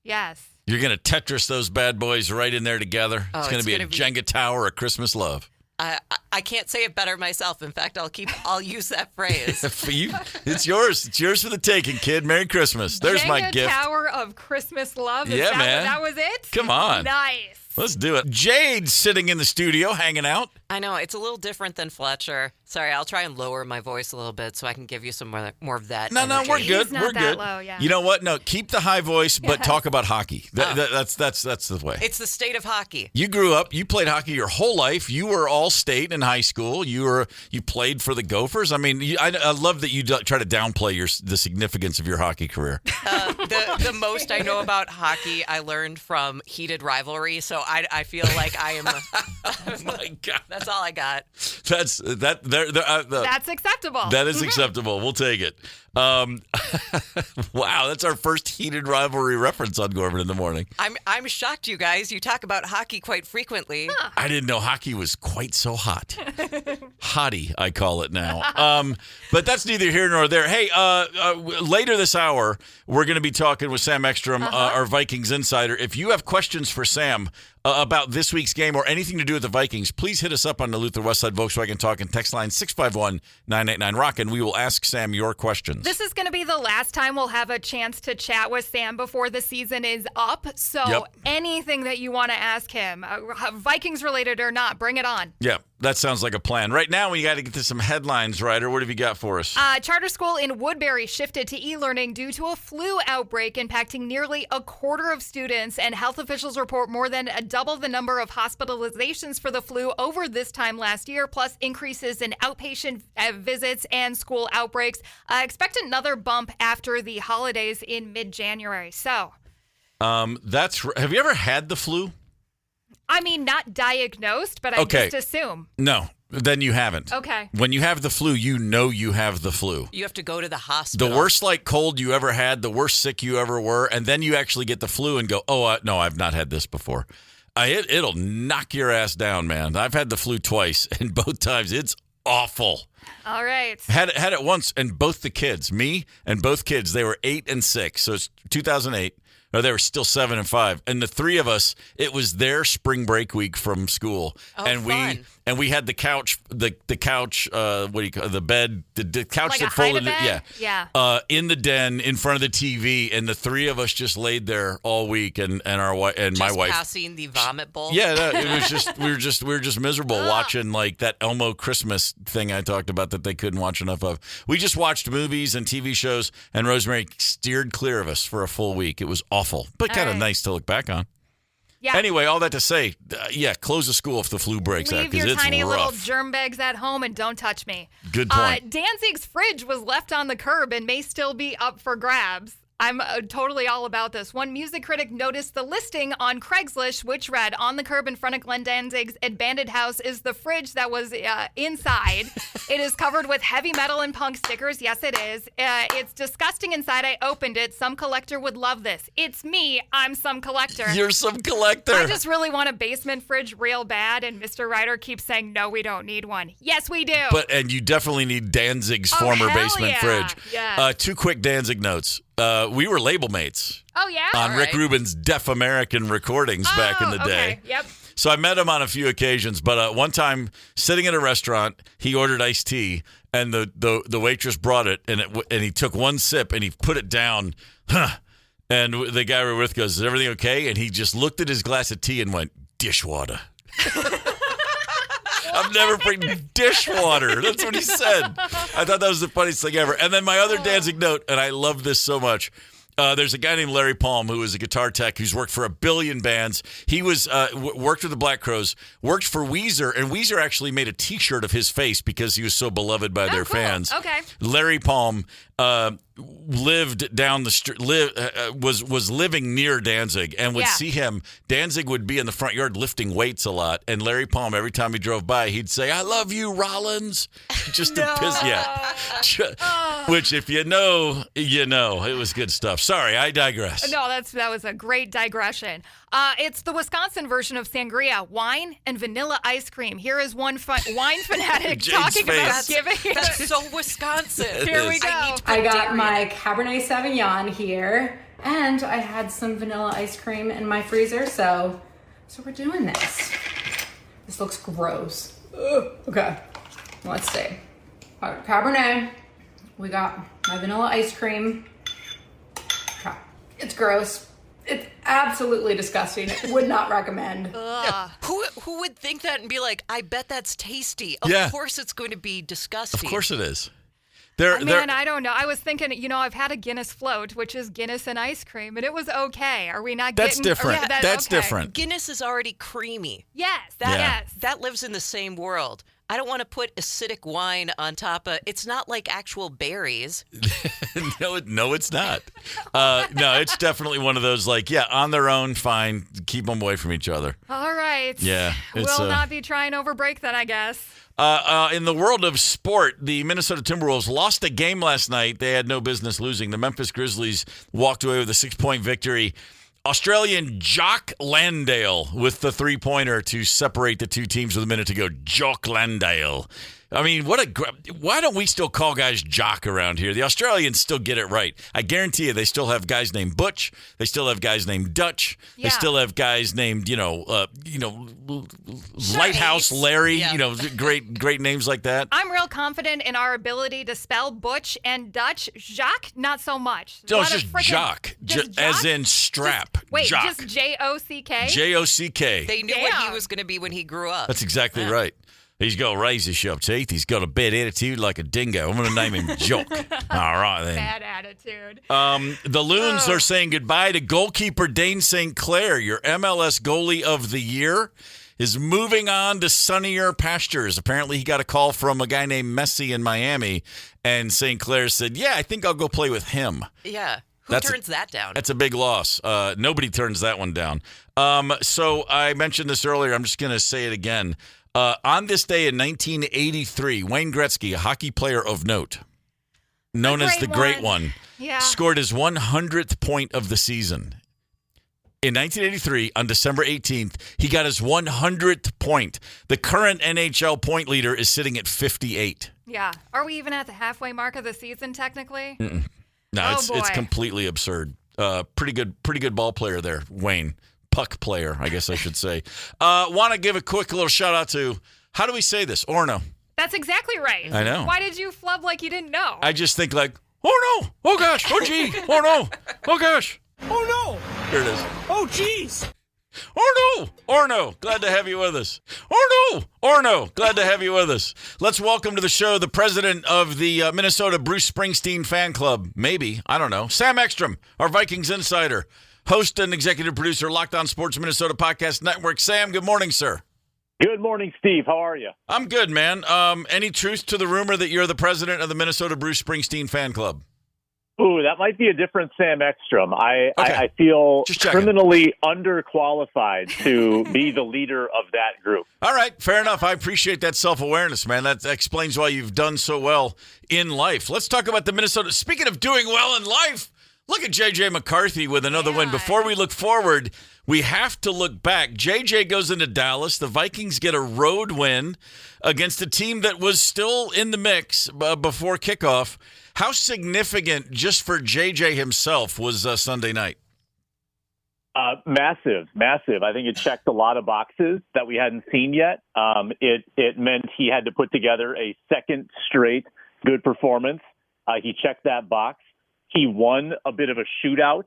Yes. You're going to Tetris those bad boys right in there together. It's going to be a Jenga tower of Christmas love. I can't say it better myself. In fact, I'll use that phrase. For you, it's yours. It's yours for the taking, kid. Merry Christmas. There's Jenga my gift. Tower of Christmas love. Yeah, man. That was it? Come on. Nice. Let's do it. Jade's sitting in the studio, hanging out. I know. It's a little different than Fletcher. Sorry, I'll try and lower my voice a little bit so I can give you some more of that. No, we're good. He's not we're that good. Low, yeah. You know what? No, keep the high voice, but talk about hockey. That's the way. It's the state of hockey. You grew up. You played hockey your whole life. You were all state in high school. You played for the Gophers. I mean, I love that you try to downplay the significance of your hockey career. The most I know about hockey, I learned from heated rivalry. So I feel like I am. Oh my God. That's all I got. That's acceptable. That is acceptable. We'll take it. Wow, that's our first heated rivalry reference on Gorman in the Morning. I'm shocked, you guys. You talk about hockey quite frequently. Huh. I didn't know hockey was quite so hot. Hottie, I call it now. But that's neither here nor there. Hey, later this hour, we're going to be talking with Sam Ekstrom, our Vikings Insider. If you have questions for Sam about this week's game or anything to do with the Vikings, please hit us up on the Luther Westside Volkswagen Talk and text line 651-989-ROCK, and we will ask Sam your questions. This is going to be the last time we'll have a chance to chat with Sam before the season is up. So anything that you want to ask him, Vikings related or not, bring it on. Yeah, that sounds like a plan. Right now, we got to get to some headlines, Ryder. What have you got for us? Charter school in Woodbury shifted to e-learning due to a flu outbreak impacting nearly a quarter of students, and health officials report more than double the number of hospitalizations for the flu over this time last year, plus increases in outpatient visits and school outbreaks. Expect another bump after the holidays in mid-January. So, have you ever had the flu? I mean, not diagnosed, but I just assume. No, then you haven't. Okay. When you have the flu, you know you have the flu. You have to go to the hospital. The worst cold you ever had, the worst sick you ever were, and then you actually get the flu and go, no, I've not had this before. It'll knock your ass down, man. I've had the flu twice, and both times it's awful. All right. Had it once, and both the kids, me and both kids, they were 8 and 6. So it's 2008. No, they were still 7 and 5. And the three of us, it was their spring break week from school. And fun. we had the couch, the couch, what do you call it? The bed, the couch like that a folded. hide-a-bed? Yeah. In the den in front of the TV, and the three of us just laid there all week, and our wife and my wife passing the vomit bowl. Yeah, it was just we were just miserable watching that Elmo Christmas thing I talked about that they couldn't watch enough of. We just watched movies and TV shows, and Rosemary steered clear of us for a full week. It was awful, but kind of nice to look back on. Yeah. Anyway, all that to say, close the school if the flu breaks out, because it's rough. Leave your tiny little germ bags at home and don't touch me. Good point. Danzig's fridge was left on the curb and may still be up for grabs. I'm totally all about this. One music critic noticed the listing on Craigslist, which read, "On the curb in front of Glenn Danzig's abandoned house is the fridge that was inside. It is covered with heavy metal and punk stickers." Yes, it is. It's disgusting inside. I opened it. Some collector would love this. It's me. I'm some collector. You're some collector. I just really want a basement fridge real bad, and Mr. Ryder keeps saying, no, we don't need one. Yes, we do. And you definitely need Danzig's former basement fridge. Yeah. 2 quick Danzig notes. We were label mates. Oh, yeah? On Rick Rubin's Deaf American recordings back in the day. Okay. Yep. So I met him on a few occasions, but one time sitting at a restaurant, he ordered iced tea, and the waitress brought it, and he took one sip and he put it down. And the guy we were with goes, "Is everything okay?" And he just looked at his glass of tea and went, "Dishwater." I've never bring dishwater. That's what he said. I thought that was the funniest thing ever. And then my other Danzig note, and I love this so much. There's a guy named Larry Palm who is a guitar tech who's worked for a billion bands. He was worked with the Black Crowes, worked for Weezer, and Weezer actually made a T-shirt of his face because he was so beloved by their fans. Okay. Larry Palm lived down the street, was living near Danzig, and would see him. Danzig would be in the front yard lifting weights a lot, and Larry Palm, every time he drove by, he'd say, "I love you, Rollins," just to piss. Which, if you know, you know. It was good stuff. Sorry, I digress. No, that was a great digression. It's the Wisconsin version of sangria, wine and vanilla ice cream. Here is one wine fanatic talking about giving. That's so Wisconsin. Here we go. I got my Cabernet Sauvignon here, and I had some vanilla ice cream in my freezer, so we're doing this. This looks gross. Ugh. Okay, let's see. Cabernet, we got my vanilla ice cream. Okay. It's gross. It's absolutely disgusting. Would not recommend. Who would think that and be like, I bet that's tasty. Of course it's going to be disgusting. Of course it is. Man, I don't know. I was thinking, I've had a Guinness float, which is Guinness and ice cream, and it was okay. Are we not getting... That's different. That's different. Guinness is already creamy. Yes. That lives in the same world. I don't want to put acidic wine on top of. It's not like actual berries. No, it's not. No, it's definitely one of those on their own, fine. Keep them away from each other. All right. Yeah. We'll not be trying over break then, I guess. In the world of sport, the Minnesota Timberwolves lost a game last night they had no business losing. The Memphis Grizzlies walked away with a 6-point victory. Australian Jock Landale with the three-pointer to separate the two teams with a minute to go. Jock Landale. I mean, why don't we still call guys Jock around here? The Australians still get it right. I guarantee you they still have guys named Butch. They still have guys named Dutch. Yeah. They still have guys named, Lighthouse Larry, yeah. Great names like that. I'm real confident in our ability to spell Butch and Dutch. Jacques, not so much. No, it's just Jock, as in strap. Jock. Just J-O-C-K? J-O-C-K. They knew what he was going to be when he grew up. That's exactly right. He's got razor-sharp teeth. He's got a bad attitude like a dingo. I'm going to name him Jock. All right, then. Bad attitude. The Loons are saying goodbye to goalkeeper Dane St. Clair. Your MLS goalie of the year is moving on to sunnier pastures. Apparently, he got a call from a guy named Messi in Miami, and St. Clair said, yeah, I think I'll go play with him. Yeah. Who turns that down? That's a big loss. Nobody turns that one down. So I mentioned this earlier. I'm just going to say it again. On this day in 1983, Wayne Gretzky, a hockey player of note, known as the Great One, scored his 100th point of the season. In 1983, on December 18th, he got his 100th point. The current NHL point leader is sitting at 58. Yeah. Are we even at the halfway mark of the season, technically? Mm-mm. No, it's completely absurd. Pretty good ball player there, Wayne. Puck player, I guess I should say. Want to give a quick little shout out to, how do we say this? Orno. That's exactly right. I know. Why did you flub like you didn't know? I just think oh no, oh gosh, oh gee, oh no, oh gosh. Oh no. Here it is. Oh geez. Orno, glad to have you with us. Orno, glad to have you with us. Let's welcome to the show the president of the Minnesota Bruce Springsteen fan club. Maybe, I don't know. Sam Ekstrom, our Vikings Insider. Host and executive producer, Locked On Sports Minnesota Podcast Network. Sam, good morning, sir. Good morning, Steve. How are you? I'm good, man. Any truth to the rumor that you're the president of the Minnesota Bruce Springsteen fan club? Ooh, that might be a different Sam Ekstrom. I feel criminally underqualified to be the leader of that group. All right, fair enough. I appreciate that self-awareness, man. That explains why you've done so well in life. Let's talk about the Minnesota. Speaking of doing well in life, look at J.J. McCarthy with another win. Before we look forward, we have to look back. J.J. goes into Dallas. The Vikings get a road win against a team that was still in the mix before kickoff. How significant, just for J.J. himself, was Sunday night? Massive. I think it checked a lot of boxes that we hadn't seen yet. It meant he had to put together a second straight good performance. He checked that box. He won a bit of a shootout.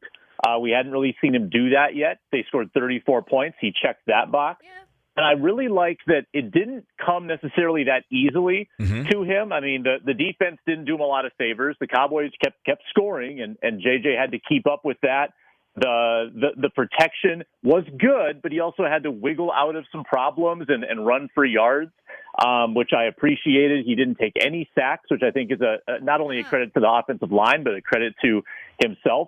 We hadn't really seen him do that yet. They scored 34 points. He checked that box. Yeah. And I really like that it didn't come necessarily that easily to him. I mean, the defense didn't do him a lot of favors. The Cowboys kept scoring, and JJ had to keep up with that. The protection was good, but he also had to wiggle out of some problems and run for yards, which I appreciated. He didn't take any sacks, which I think is not only a credit to the offensive line, but a credit to himself.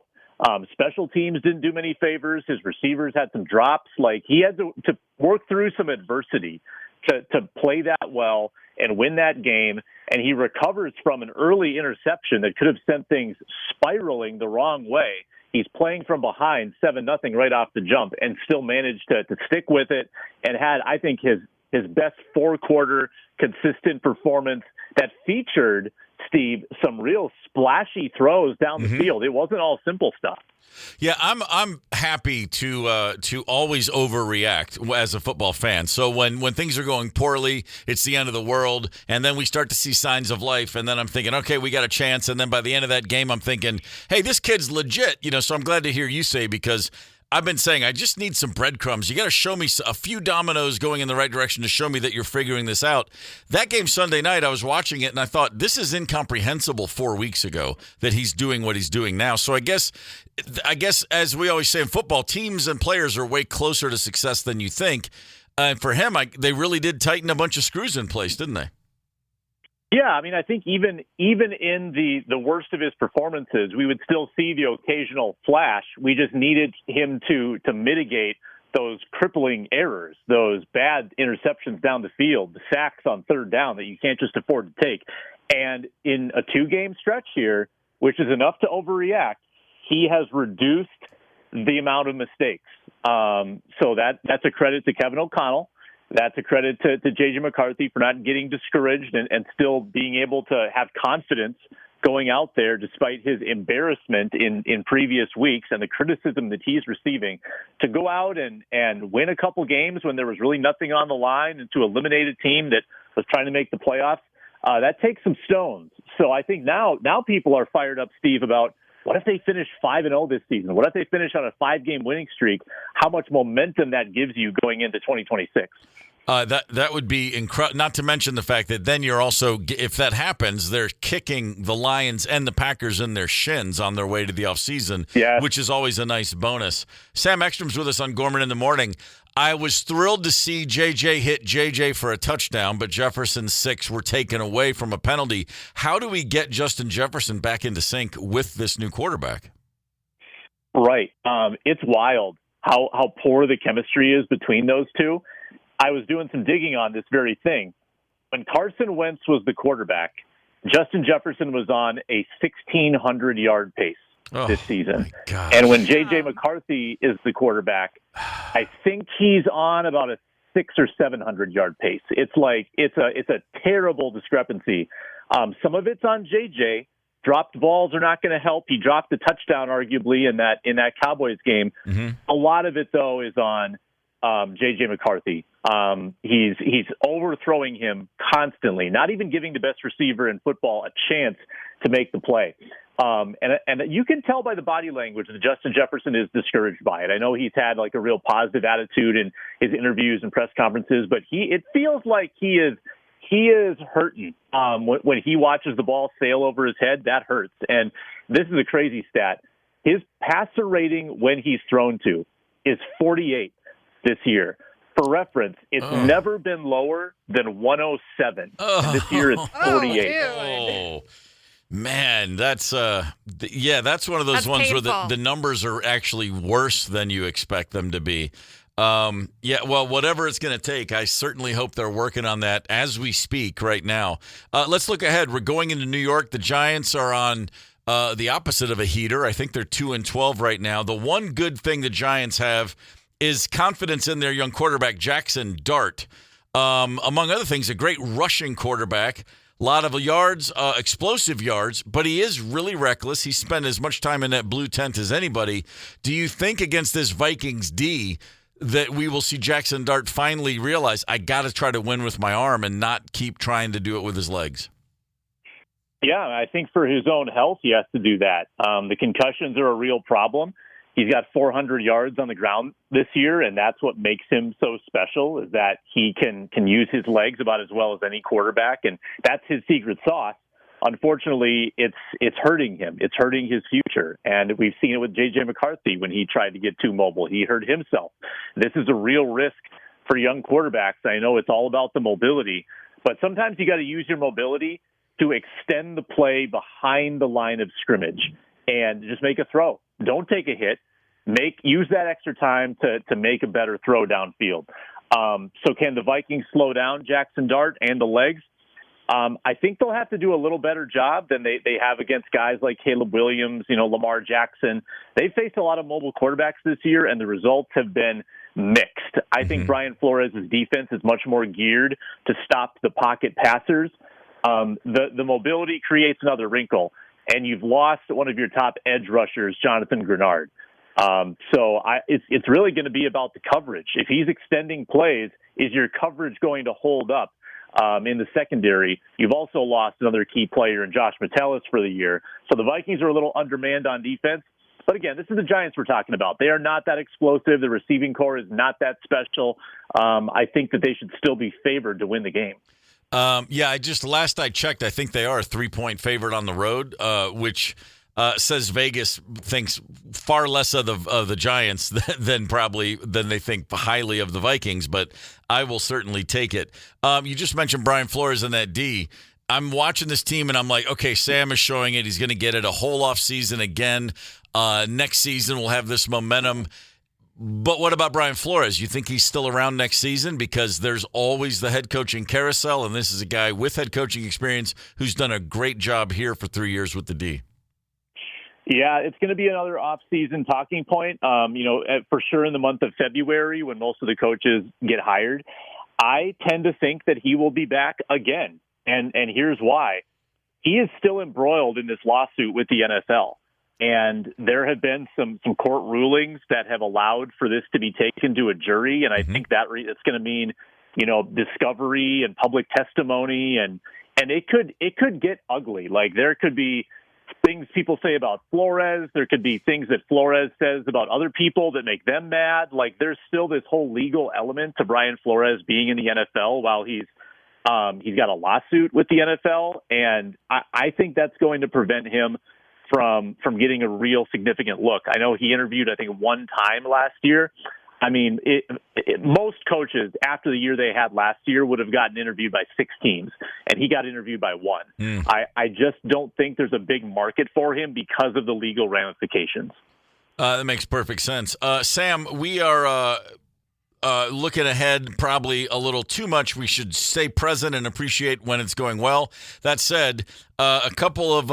Special teams didn't do many favors. His receivers had some drops. Like, he had to work through some adversity to play that well and win that game. And he recovers from an early interception that could have sent things spiraling the wrong way. He's playing from behind 7-0 right off the jump and still managed to stick with it and had, I think, his best four-quarter consistent performance that featured, Steve, some real splashy throws down the field. It wasn't all simple stuff. Yeah, I'm happy to always overreact as a football fan. So when things are going poorly, it's the end of the world, and then we start to see signs of life, and then I'm thinking, okay, we got a chance, and then by the end of that game, I'm thinking, hey, this kid's legit. So I'm glad to hear you say, because I've been saying I just need some breadcrumbs. You got to show me a few dominoes going in the right direction to show me that you're figuring this out. That game Sunday night, I was watching it, and I thought, this is incomprehensible 4 weeks ago that he's doing what he's doing now. So I guess, as we always say in football, teams and players are way closer to success than you think. For him, they really did tighten a bunch of screws in place, didn't they? Yeah, I mean, I think even in the worst of his performances, we would still see the occasional flash. We just needed him to mitigate those crippling errors, those bad interceptions down the field, the sacks on third down that you can't just afford to take. And in a 2-game stretch here, which is enough to overreact, he has reduced the amount of mistakes. So that's a credit to Kevin O'Connell. That's a credit to J.J. McCarthy for not getting discouraged and still being able to have confidence going out there despite his embarrassment in previous weeks and the criticism that he's receiving, to go out and win a couple games when there was really nothing on the line and to eliminate a team that was trying to make the playoffs. That takes some stones. So I think now people are fired up, Steve, about what if they finish 5-0 this season? What if they finish on a 5-game winning streak? How much momentum that gives you going into 2026? That would be incredible. Not to mention the fact that then you're also, if that happens, they're kicking the Lions and the Packers in their shins on their way to the offseason, which is always a nice bonus. Sam Ekstrom's with us on Gorman in the Morning. I was thrilled to see JJ hit JJ for a touchdown, but Jefferson's 6 were taken away from a penalty. How do we get Justin Jefferson back into sync with this new quarterback? Right. It's wild how poor the chemistry is between those two. I was doing some digging on this very thing. When Carson Wentz was the quarterback, Justin Jefferson was on a 1,600-yard pace this season. And when J.J. McCarthy is the quarterback, I think he's on about a 600 or 700-yard pace. It's a terrible discrepancy. Some of it's on J.J. Dropped balls are not going to help. He dropped the touchdown, arguably, in that Cowboys game. Mm-hmm. A lot of it, though, is on J.J. McCarthy. He's overthrowing him constantly, not even giving the best receiver in football a chance to make the play. And you can tell by the body language that Justin Jefferson is discouraged by it. I know he's had like a real positive attitude in his interviews and press conferences, but it feels like he is hurting. When he watches the ball sail over his head, that hurts. And this is a crazy stat. His passer rating when he's thrown to is 48 this year. For reference, it's never been lower than 107. This year it's 48. Man, that's that's one of those ones where the numbers are actually worse than you expect them to be. Well, whatever it's going to take, I certainly hope they're working on that as we speak right now. Let's look ahead. We're going into New York. The Giants are on the opposite of a heater. I think they're 2-12 right now. The one good thing the Giants have is confidence in their young quarterback, Jackson Dart. Among other things, a great rushing quarterback. A lot of yards, explosive yards, but he is really reckless. He spent as much time in that blue tent as anybody. Do you think against this Vikings D that we will see Jackson Dart finally realize, I got to try to win with my arm and not keep trying to do it with his legs? Yeah, I think for his own health, he has to do that. The concussions are a real problem. He's got 400 yards on the ground this year, and that's what makes him so special, is that he can use his legs about as well as any quarterback, and that's his secret sauce. Unfortunately, it's hurting him. It's hurting his future, and we've seen it with J.J. McCarthy when he tried to get too mobile. He hurt himself. This is a real risk for young quarterbacks. I know it's all about the mobility, but sometimes you got to use your mobility to extend the play behind the line of scrimmage and just make a throw. Don't take a hit. Use that extra time to make a better throw downfield. So can the Vikings slow down Jackson Dart and the legs? I think they'll have to do a little better job than they have against guys like Caleb Williams, Lamar Jackson. They faced a lot of mobile quarterbacks this year, and the results have been mixed. I think Brian Flores' defense is much more geared to stop the pocket passers. The mobility creates another wrinkle. And you've lost one of your top edge rushers, Jonathan Grenard. It's really going to be about the coverage. If he's extending plays, is your coverage going to hold up in the secondary? You've also lost another key player in Josh Metellus for the year. So the Vikings are a little undermanned on defense. But again, this is the Giants we're talking about. They are not that explosive. The receiving core is not that special. I think that they should still be favored to win the game. Last I checked, I think they are a 3-point favorite on the road, which says Vegas thinks far less of the Giants than they think highly of the Vikings, but I will certainly take it. You just mentioned Brian Flores in that D. I'm watching this team, and I'm like, okay, Sam is showing it. He's going to get it a whole off season again. Next season we'll have this momentum. But what about Brian Flores? You think he's still around next season? Because there's always the head coaching carousel, and this is a guy with head coaching experience who's done a great job here for 3 years with the D. Yeah, it's going to be another off-season talking point. For sure in the month of February when most of the coaches get hired, I tend to think that he will be back again. And here's why. He is still embroiled in this lawsuit with the NFL. And there have been some court rulings that have allowed for this to be taken to a jury. And I think that it's going to mean, discovery and public testimony. And it could get ugly. Like there could be things people say about Flores. There could be things that Flores says about other people that make them mad. Like there's still this whole legal element to Brian Flores being in the NFL while he's got a lawsuit with the NFL. And I think that's going to prevent him from getting a real significant look. I know he interviewed, I think, one time last year. I mean, most coaches after the year they had last year would have gotten interviewed by 6 teams, and he got interviewed by 1. I just don't think there's a big market for him because of the legal ramifications. That makes perfect sense. Sam, we are looking ahead probably a little too much. We should stay present and appreciate when it's going well. That said, a couple of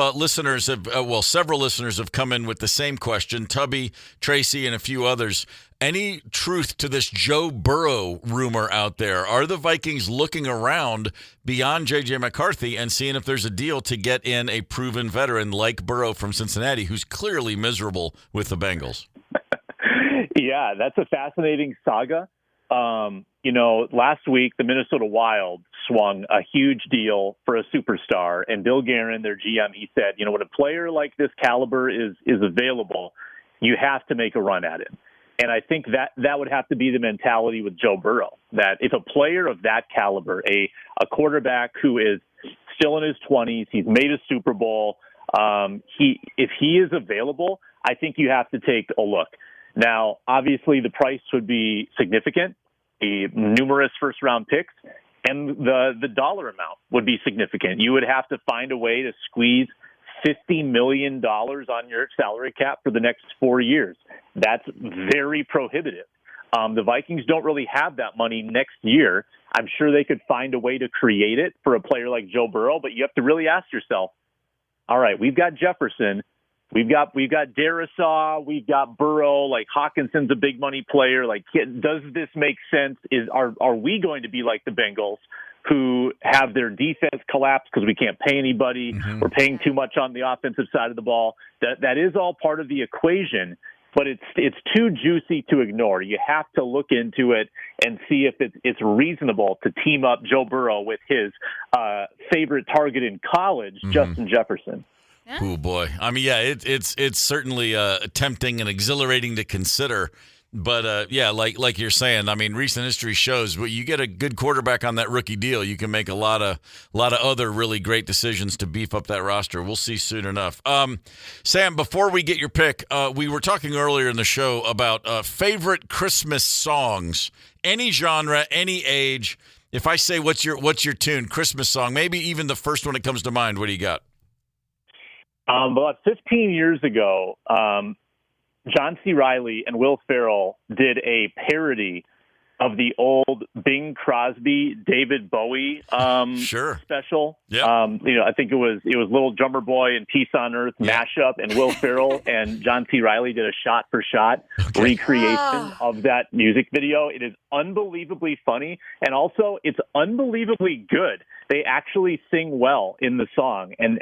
several listeners have come in with the same question. Tubby, Tracy, and a few others. Any truth to this Joe Burrow rumor out there? Are the Vikings looking around beyond J.J. McCarthy and seeing if there's a deal to get in a proven veteran like Burrow from Cincinnati, who's clearly miserable with the Bengals? Yeah, that's a fascinating saga. Last week, the Minnesota Wild swung a huge deal for a superstar, and Bill Guerin, their GM, he said, when a player like this caliber is available, you have to make a run at him. And I think that would have to be the mentality with Joe Burrow, that if a player of that caliber, a quarterback who is still in his 20s, he's made a Super Bowl, if he is available, I think you have to take a look. Now, obviously, the price would be significant, numerous first-round picks, and the dollar amount would be significant. You would have to find a way to squeeze $50 million on your salary cap for the next 4 years. That's very prohibitive. The Vikings don't really have that money next year. I'm sure they could find a way to create it for a player like Joe Burrow, but you have to really ask yourself, all right, we've got Jefferson, we've got Darisaw, we've got Burrow, like Hawkinson's a big money player. Like, does this make sense? Are we going to be like the Bengals, who have their defense collapse because we can't pay anybody? We're paying too much on the offensive side of the ball. That is all part of the equation, but it's too juicy to ignore. You have to look into it and see if it's reasonable to team up Joe Burrow with his favorite target in college, Justin Jefferson. Oh boy! I mean, yeah, it's certainly tempting and exhilarating to consider. But yeah, like you're saying, I mean, recent history shows you get a good quarterback on that rookie deal, you can make a lot of other really great decisions to beef up that roster. We'll see soon enough. Sam, before we get your pick, we were talking earlier in the show about favorite Christmas songs, any genre, any age. If I say what's your tune, Christmas song, maybe even the first one that comes to mind, what do you got? About 15 years ago, John C. Reilly and Will Ferrell did a parody of the old Bing Crosby, David Bowie special. Yep. I think it was Little Drummer Boy and Peace on Earth mashup, and Will Ferrell and John C. Reilly did a shot-for-shot recreation of that music video. It is unbelievably funny, and also it's unbelievably good. They actually sing well in the song, and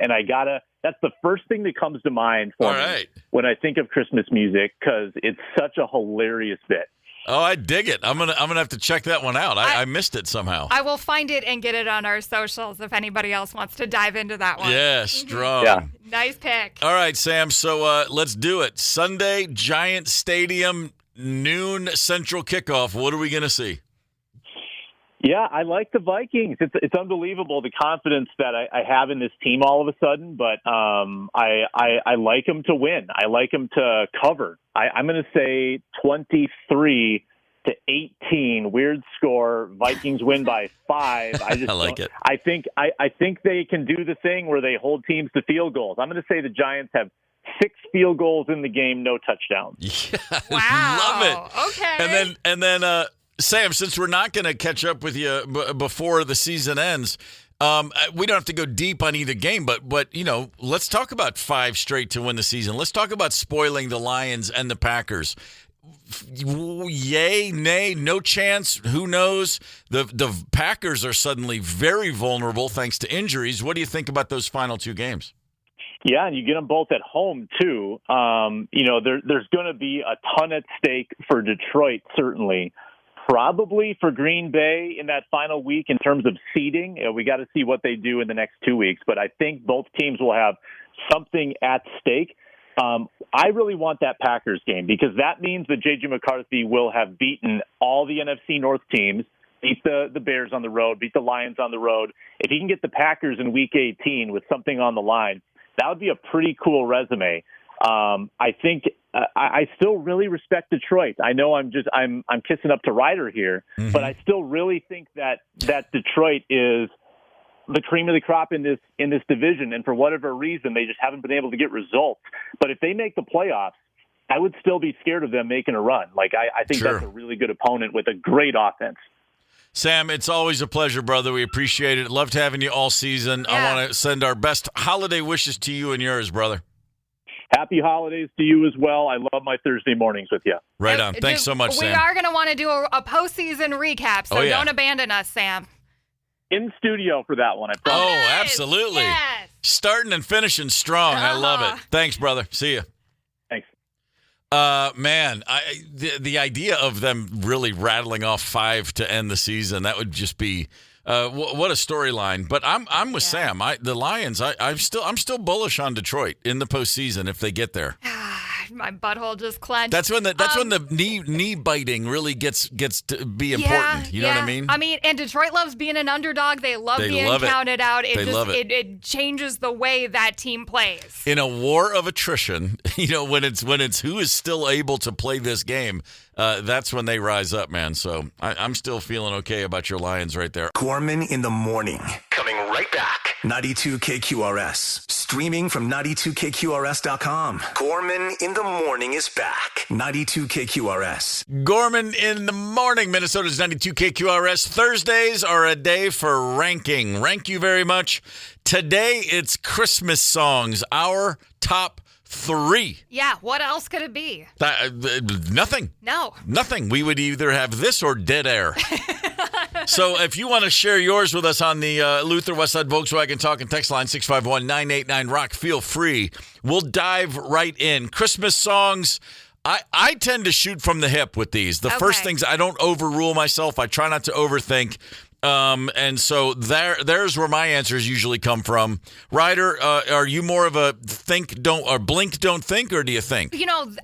that's the first thing that comes to mind for me when I think of Christmas music, because it's such a hilarious bit. Oh, I dig it. I'm gonna have to check that one out. I missed it somehow. I will find it and get it on our socials if anybody else wants to dive into that one. Yeah, strong. Yeah. Nice pick. All right, Sam. So let's do it. Sunday, Giant Stadium, noon Central kickoff. What are we gonna see? Yeah, I like the Vikings. It's unbelievable the confidence that I have in this team all of a sudden, but I like them to win. I like them to cover. I'm going to say 23-18, weird score. Vikings win by 5. I like it. I think they can do the thing where they hold teams to field goals. I'm going to say the Giants have 6 field goals in the game, no touchdowns. Yeah, wow. Love it. Okay. And then Sam, since we're not going to catch up with you before the season ends, we don't have to go deep on either game, but let's talk about 5 straight to win the season. Let's talk about spoiling the Lions and the Packers. Yay, nay, no chance. Who knows? The Packers are suddenly very vulnerable thanks to injuries. What do you think about those final 2 games? Yeah, and you get them both at home, too. There's going to be a ton at stake for Detroit, certainly. Probably for Green Bay in that final week in terms of seeding. We got to see what they do in the next 2 weeks, but I think both teams will have something at stake. I really want that Packers game because that means that J.J. McCarthy will have beaten all the NFC North teams, beat the Bears on the road, beat the Lions on the road. If he can get the Packers in Week 18 with something on the line, that would be a pretty cool resume. I think I still really respect Detroit. I know I'm kissing up to Ryder here, but I still really think that Detroit is the cream of the crop in this division, and for whatever reason, they just haven't been able to get results. But if they make the playoffs, I would still be scared of them making a run. I think that's a really good opponent with a great offense. Sam, it's always a pleasure, brother. We appreciate it. Loved having you all season. Yeah. I want to send our best holiday wishes to you and yours, brother. Happy holidays to you as well. I love my Thursday mornings with you. Right on. Thanks so much, Sam. We are going to want to do a postseason recap, so don't abandon us, Sam. In studio for that one, I promise. Oh, absolutely. Yes. Starting and finishing strong. I love it. Thanks, brother. See you. Thanks. Man, the idea of them really rattling off 5 to end the season, that would just be what a storyline. But I'm with Sam. The Lions, I'm still bullish on Detroit in the postseason if they get there. My butthole just clenched. That's when the knee biting really gets to be important. You know what I mean? I mean, and Detroit loves being an underdog. They love being counted out. It changes the way that team plays. In a war of attrition, when it's who is still able to play this game, that's when they rise up, man. So I'm still feeling okay about your Lions right there. Gorman in the morning. Coming right back. 92 KQRS. Streaming from 92KQRS.com. Gorman in the morning is back. 92 KQRS. Gorman in the morning. Minnesota's 92 KQRS. Thursdays are a day for ranking. Rank you very much. Today it's Christmas songs. Our top 3. Yeah, what else could it be? Nothing. No. Nothing. We would either have this or dead air. So if you want to share yours with us on the Luther Westside Volkswagen Talk and Text line 651-989-ROCK, feel free. We'll dive right in. Christmas songs. I tend to shoot from the hip with these. The first things, I don't overrule myself. I try not to overthink. And so there's where my answers usually come from. Ryder, are you more of a blink, don't think, or do you think?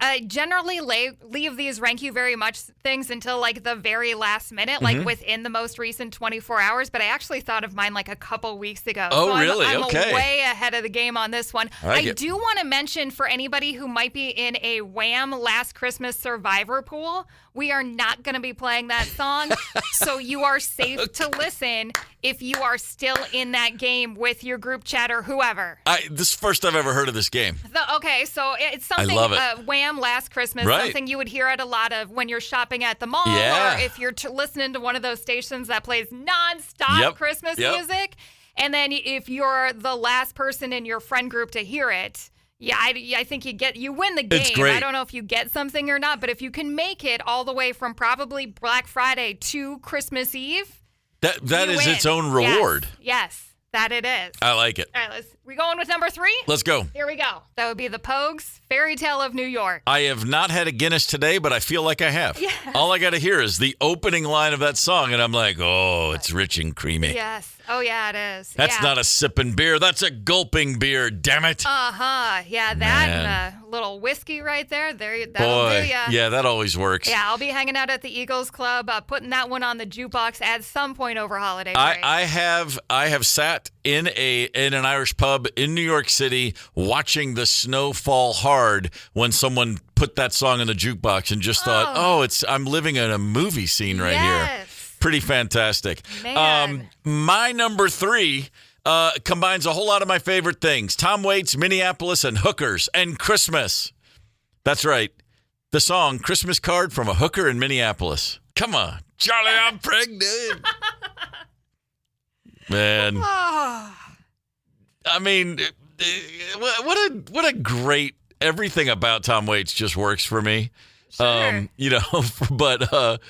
I generally leave these rank you very much things until like the very last minute, like within the most recent 24 hours. But I actually thought of mine like a couple weeks ago. Oh, so really? I'm okay. way ahead of the game on this one. I do want to mention for anybody who might be in a Wham! Last Christmas Survivor pool, we are not going to be playing that song. So you are safe to listen if you are still in that game with your group chat or whoever. This is the first I've ever heard of this game. So it's something, I love it. Wham! Last Christmas, something you would hear at a lot of when you're shopping at the mall, or if you're listening to one of those stations that plays nonstop Christmas music. And then if you're the last person in your friend group to hear it, I think you win the game. It's great. I don't know if you get something or not, but if you can make it all the way from probably Black Friday to Christmas Eve, that is its own reward. Yes, that it is. I like it. All right, let's We going with number 3? Let's go. Here we go. That would be the Pogues, Fairy Tale of New York. I have not had a Guinness today, but I feel like I have. Yes. All I got to hear is the opening line of that song, and I'm like, oh, it's rich and creamy. Yes. Oh, yeah, it is. That's not a sipping beer. That's a gulping beer, damn it. Uh-huh. Yeah, that and a little whiskey right there. That'll do ya. Yeah, that always works. Yeah, I'll be hanging out at the Eagles Club, putting that one on the jukebox at some point over holiday break. I have sat in an Irish pub in New York City watching the snow fall hard when someone put that song in the jukebox and just thought, I'm living in a movie scene right here. Pretty fantastic. Man. My number 3 combines a whole lot of my favorite things. Tom Waits, Minneapolis, and hookers, and Christmas. That's right. The song Christmas Card from a Hooker in Minneapolis. Come on. Charlie, I'm pregnant. Man. I mean, what a great, everything about Tom Waits just works for me. Sure. But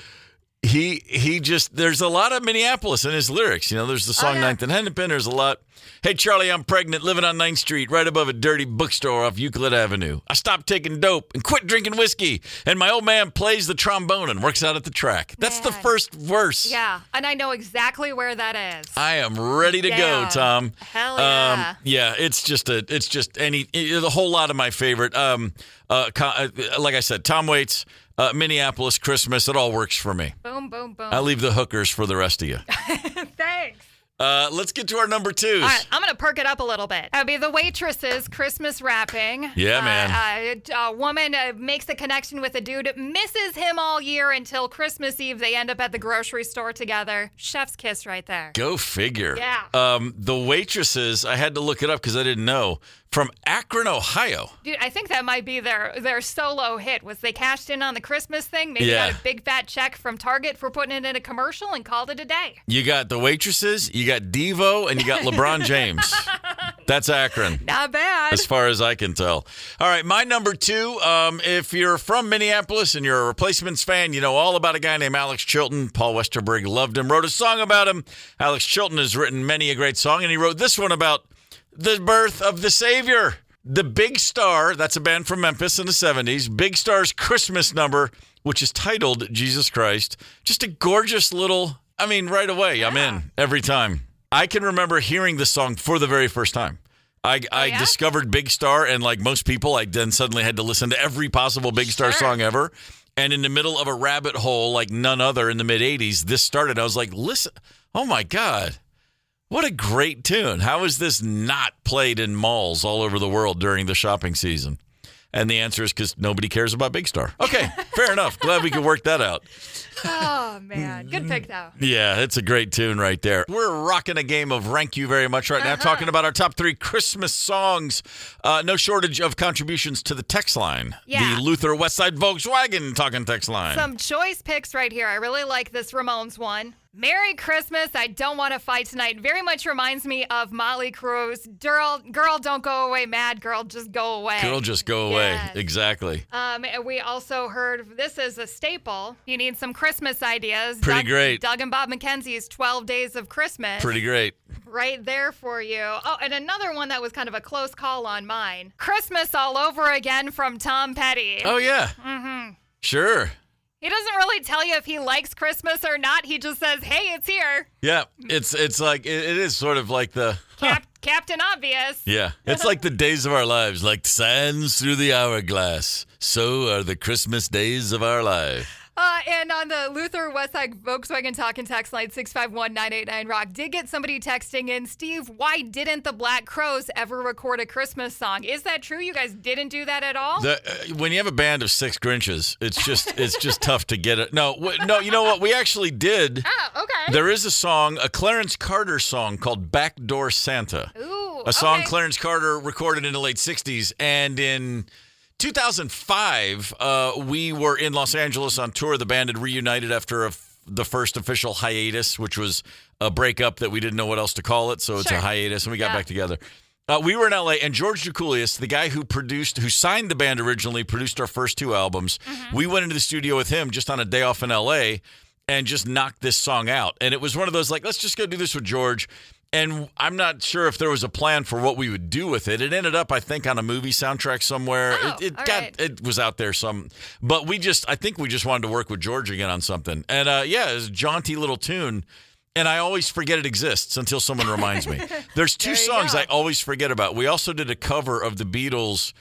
he just, there's a lot of Minneapolis in his lyrics. There's the song Ninth and Hennepin. There's a lot. Hey, Charlie, I'm pregnant, living on 9th Street, right above a dirty bookstore off Euclid Avenue. I stopped taking dope and quit drinking whiskey, and my old man plays the trombone and works out at the track. That's the first verse. Yeah, and I know exactly where that is. I am ready to go, Tom. Hell yeah. Yeah, it's just a whole lot of my favorite. Like I said, Tom Waits, Minneapolis, Christmas, it all works for me. Boom, boom, boom. I'll leave the hookers for the rest of you. Thanks. Let's get to our number 2s. All right, I'm going to perk it up a little bit. That would be the Waitresses Christmas wrapping. Yeah, man. A woman makes a connection with a dude, misses him all year until Christmas Eve. They end up at the grocery store together. Chef's kiss right there. Go figure. Yeah. The Waitresses, I had to look it up because I didn't know. From Akron, Ohio. Dude, I think that might be their solo hit. Was they cashed in on the Christmas thing? Maybe got a big fat check from Target for putting it in a commercial and called it a day. You got the Waitresses, you got Devo, and you got LeBron James. That's Akron. Not bad. As far as I can tell. All right, my number 2, if you're from Minneapolis and you're a Replacements fan, you know all about a guy named Alex Chilton. Paul Westerberg loved him, wrote a song about him. Alex Chilton has written many a great song, and he wrote this one about the birth of the Savior. The Big Star, that's a band from Memphis in the 70s. Big Star's Christmas number, which is titled Jesus Christ. Just a gorgeous little, right away, I'm in every time. I can remember hearing this song for the very first time. I discovered Big Star, and like most people, I then suddenly had to listen to every possible Big Star song ever. And in the middle of a rabbit hole like none other in the mid-'80s, this started. I was like, listen, oh my God. What a great tune. How is this not played in malls all over the world during the shopping season? And the answer is because nobody cares about Big Star. Okay, fair enough. Glad we could work that out. Oh, man. Good pick, though. Yeah, it's a great tune right there. We're rocking a game of Rank You Very Much right now, talking about our top 3 Christmas songs. No shortage of contributions to the text line. Yeah. The Luther Westside Volkswagen talking text line. Some choice picks right here. I really like this Ramones one. Merry Christmas, I Don't Want to Fight Tonight. Very much reminds me of Motley Crue's Girl, Don't Go Away, Mad Girl, Just Go Away. Girl, Just Go Away. Exactly. We also heard, this is a staple. You need some Christmas ideas. Pretty great. Doug and Bob McKenzie's 12 Days of Christmas. Pretty great. Right there for you. Oh, and another one that was kind of a close call on mine. Christmas All Over Again from Tom Petty. Oh, yeah. Mm-hmm. Sure. He doesn't really tell you if he likes Christmas or not. He just says, hey, it's here. Yeah, it's like, it is sort of like the... Captain Obvious. Yeah, it's like the days of our lives, like sands through the hourglass. So are the Christmas days of our life. And on the Luther Westside Volkswagen Talking Text line 651-989-ROCK, did get somebody texting in, Steve, why didn't the Black Crowes ever record a Christmas song? Is that true? You guys didn't do that at all? When you have a band of 6 Grinches, it's just tough to get it. No, you know what? We actually did. Oh, okay. There is a song, a Clarence Carter song called Backdoor Santa. Ooh, a song okay. Clarence Carter recorded in the late 60s, and in 2005, we were in Los Angeles on tour. The band had reunited after the first official hiatus, which was a breakup that we didn't know what else to call it, so it's a hiatus, and we got back together. We were in L.A., and George Drakoulias, the guy who signed the band originally, produced our first 2 albums. Mm-hmm. We went into the studio with him just on a day off in L.A., and just knock this song out. And it was one of those, like, let's just go do this with George. And I'm not sure if there was a plan for what we would do with it. It ended up, I think, on a movie soundtrack somewhere. It was out there some. But I think we just wanted to work with George again on something. And, it was a jaunty little tune. And I always forget it exists until someone reminds me. There's two songs I always forget about. We also did a cover of the Beatles'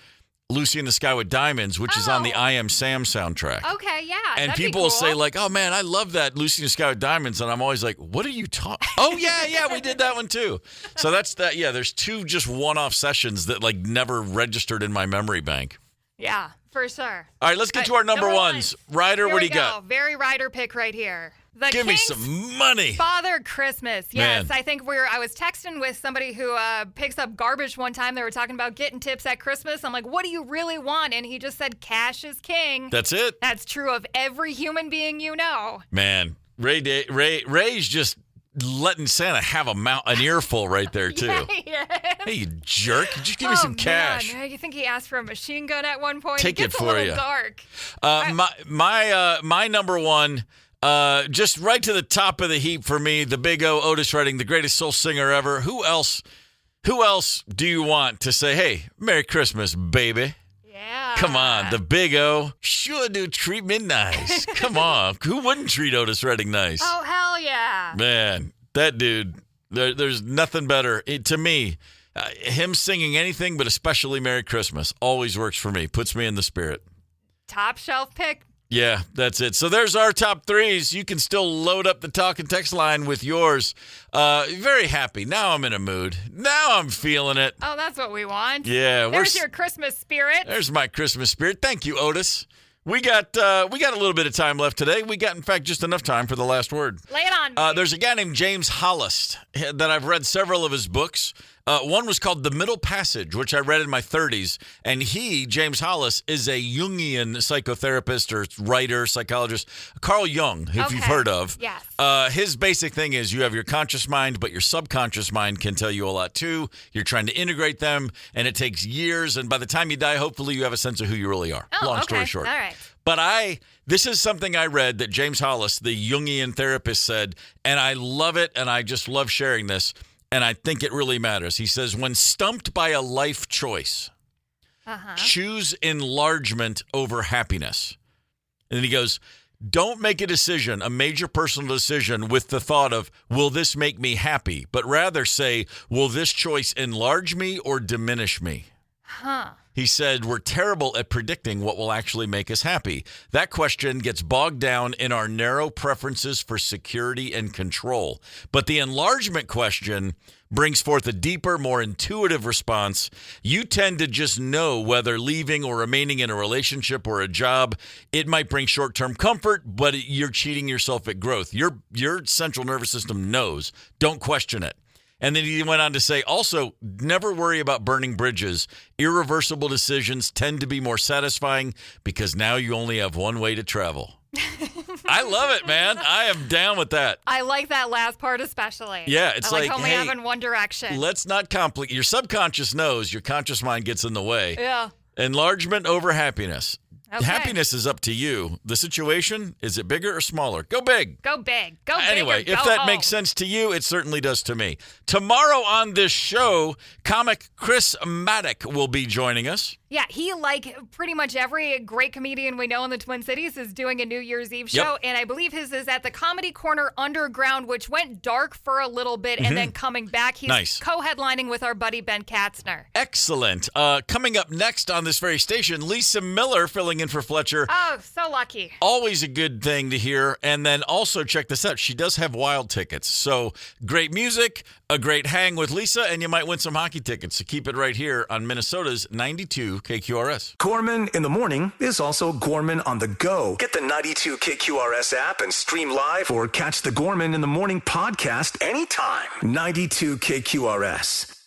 Lucy in the Sky with Diamonds, which is on the I Am Sam soundtrack. Okay, yeah. And people will say, like, oh, man, I love that Lucy in the Sky with Diamonds. And I'm always like, what are you talking? Oh, yeah, we did that one too. So that's that. Yeah, there's two just one-off sessions that, like, never registered in my memory bank. Yeah, for sure. All right, let's get to our number ones. Ryder, what do you got? Very Ryder pick right here. Give me some money. Father Christmas. Yes, Man. I think I was texting with somebody who picks up garbage one time. They were talking about getting tips at Christmas. I'm like, what do you really want? And he just said, cash is king. That's it. That's true of every human being you know. Man, Ray's just letting Santa have an earful right there, too. Yeah. Hey, you jerk. Just give me some cash. Man. You think he asked for a machine gun at one point? Take it for a little you. Dark. My number one, just right to the top of the heap for me, the Big O, Otis Redding, the greatest soul singer ever. Who else do you want to say, hey, Merry Christmas, baby? Yeah. Come on, the Big O sure do treat me nice. Come on. Who wouldn't treat Otis Redding nice? Oh, hell yeah. Man, that dude, there's nothing better. To me, him singing anything, but especially Merry Christmas, always works for me. Puts me in the spirit. Top shelf pick. Yeah, that's it. So there's our top threes. You can still load up the talk and text line with yours. Very happy. Now I'm in a mood. Now I'm feeling it. Oh, that's what we want. Yeah. There's your Christmas spirit. There's my Christmas spirit. Thank you, Otis. We got a little bit of time left today. We got, in fact, just enough time for the last word. Lay it on me. There's a guy named James Hollis that I've read several of his books. One was called The Middle Passage, which I read in my 30s. And James Hollis, is a Jungian psychotherapist or writer, psychologist. Carl Jung, if you've heard of. Yes. His basic thing is you have your conscious mind, but your subconscious mind can tell you a lot too. You're trying to integrate them, and it takes years. And by the time you die, hopefully you have a sense of who you really are. Oh, Long story short. All right. But this is something I read that James Hollis, the Jungian therapist, said, and I love it, and I just love sharing this. And I think it really matters. He says, when stumped by a life choice, choose enlargement over happiness. And then he goes, don't make a major personal decision with the thought of, will this make me happy? But rather say, will this choice enlarge me or diminish me? He said, we're terrible at predicting what will actually make us happy. That question gets bogged down in our narrow preferences for security and control. But the enlargement question brings forth a deeper, more intuitive response. You tend to just know whether leaving or remaining in a relationship or a job, it might bring short-term comfort, but you're cheating yourself at growth. Your central nervous system knows. Don't question it. And then he went on to say, also, never worry about burning bridges. Irreversible decisions tend to be more satisfying because now you only have one way to travel. I love it, man. I am down with that. I like that last part especially. Yeah, it's like only hey, having one direction. Let's not complicate. Your subconscious knows. Your conscious mind gets in the way. Yeah. Enlargement over happiness. Okay. Happiness is up to you. The situation, is it bigger or smaller? Go big. Go big. Go big. Anyway, go if that home. makes sense to you, it certainly does to me. Tomorrow on this show, comic Chris Maddock will be joining us. Yeah, he, like pretty much every great comedian we know in the Twin Cities, is doing a New Year's Eve show. And I believe his is at the Comedy Corner Underground, which went dark for a little bit and then coming back. He's co-headlining with our buddy Ben Katzner. Excellent. Coming up next on this very station, Lisa Miller filling in for Fletcher. Oh, so lucky. Always a good thing to hear. And then also check this out. She does have wild tickets. So great music, a great hang with Lisa, and you might win some hockey tickets. So keep it right here on Minnesota's 92 KQRS. Gorman in the morning is also Gorman on the go. Get the 92 KQRS app and stream live or catch the Gorman in the morning podcast anytime. 92 KQRS.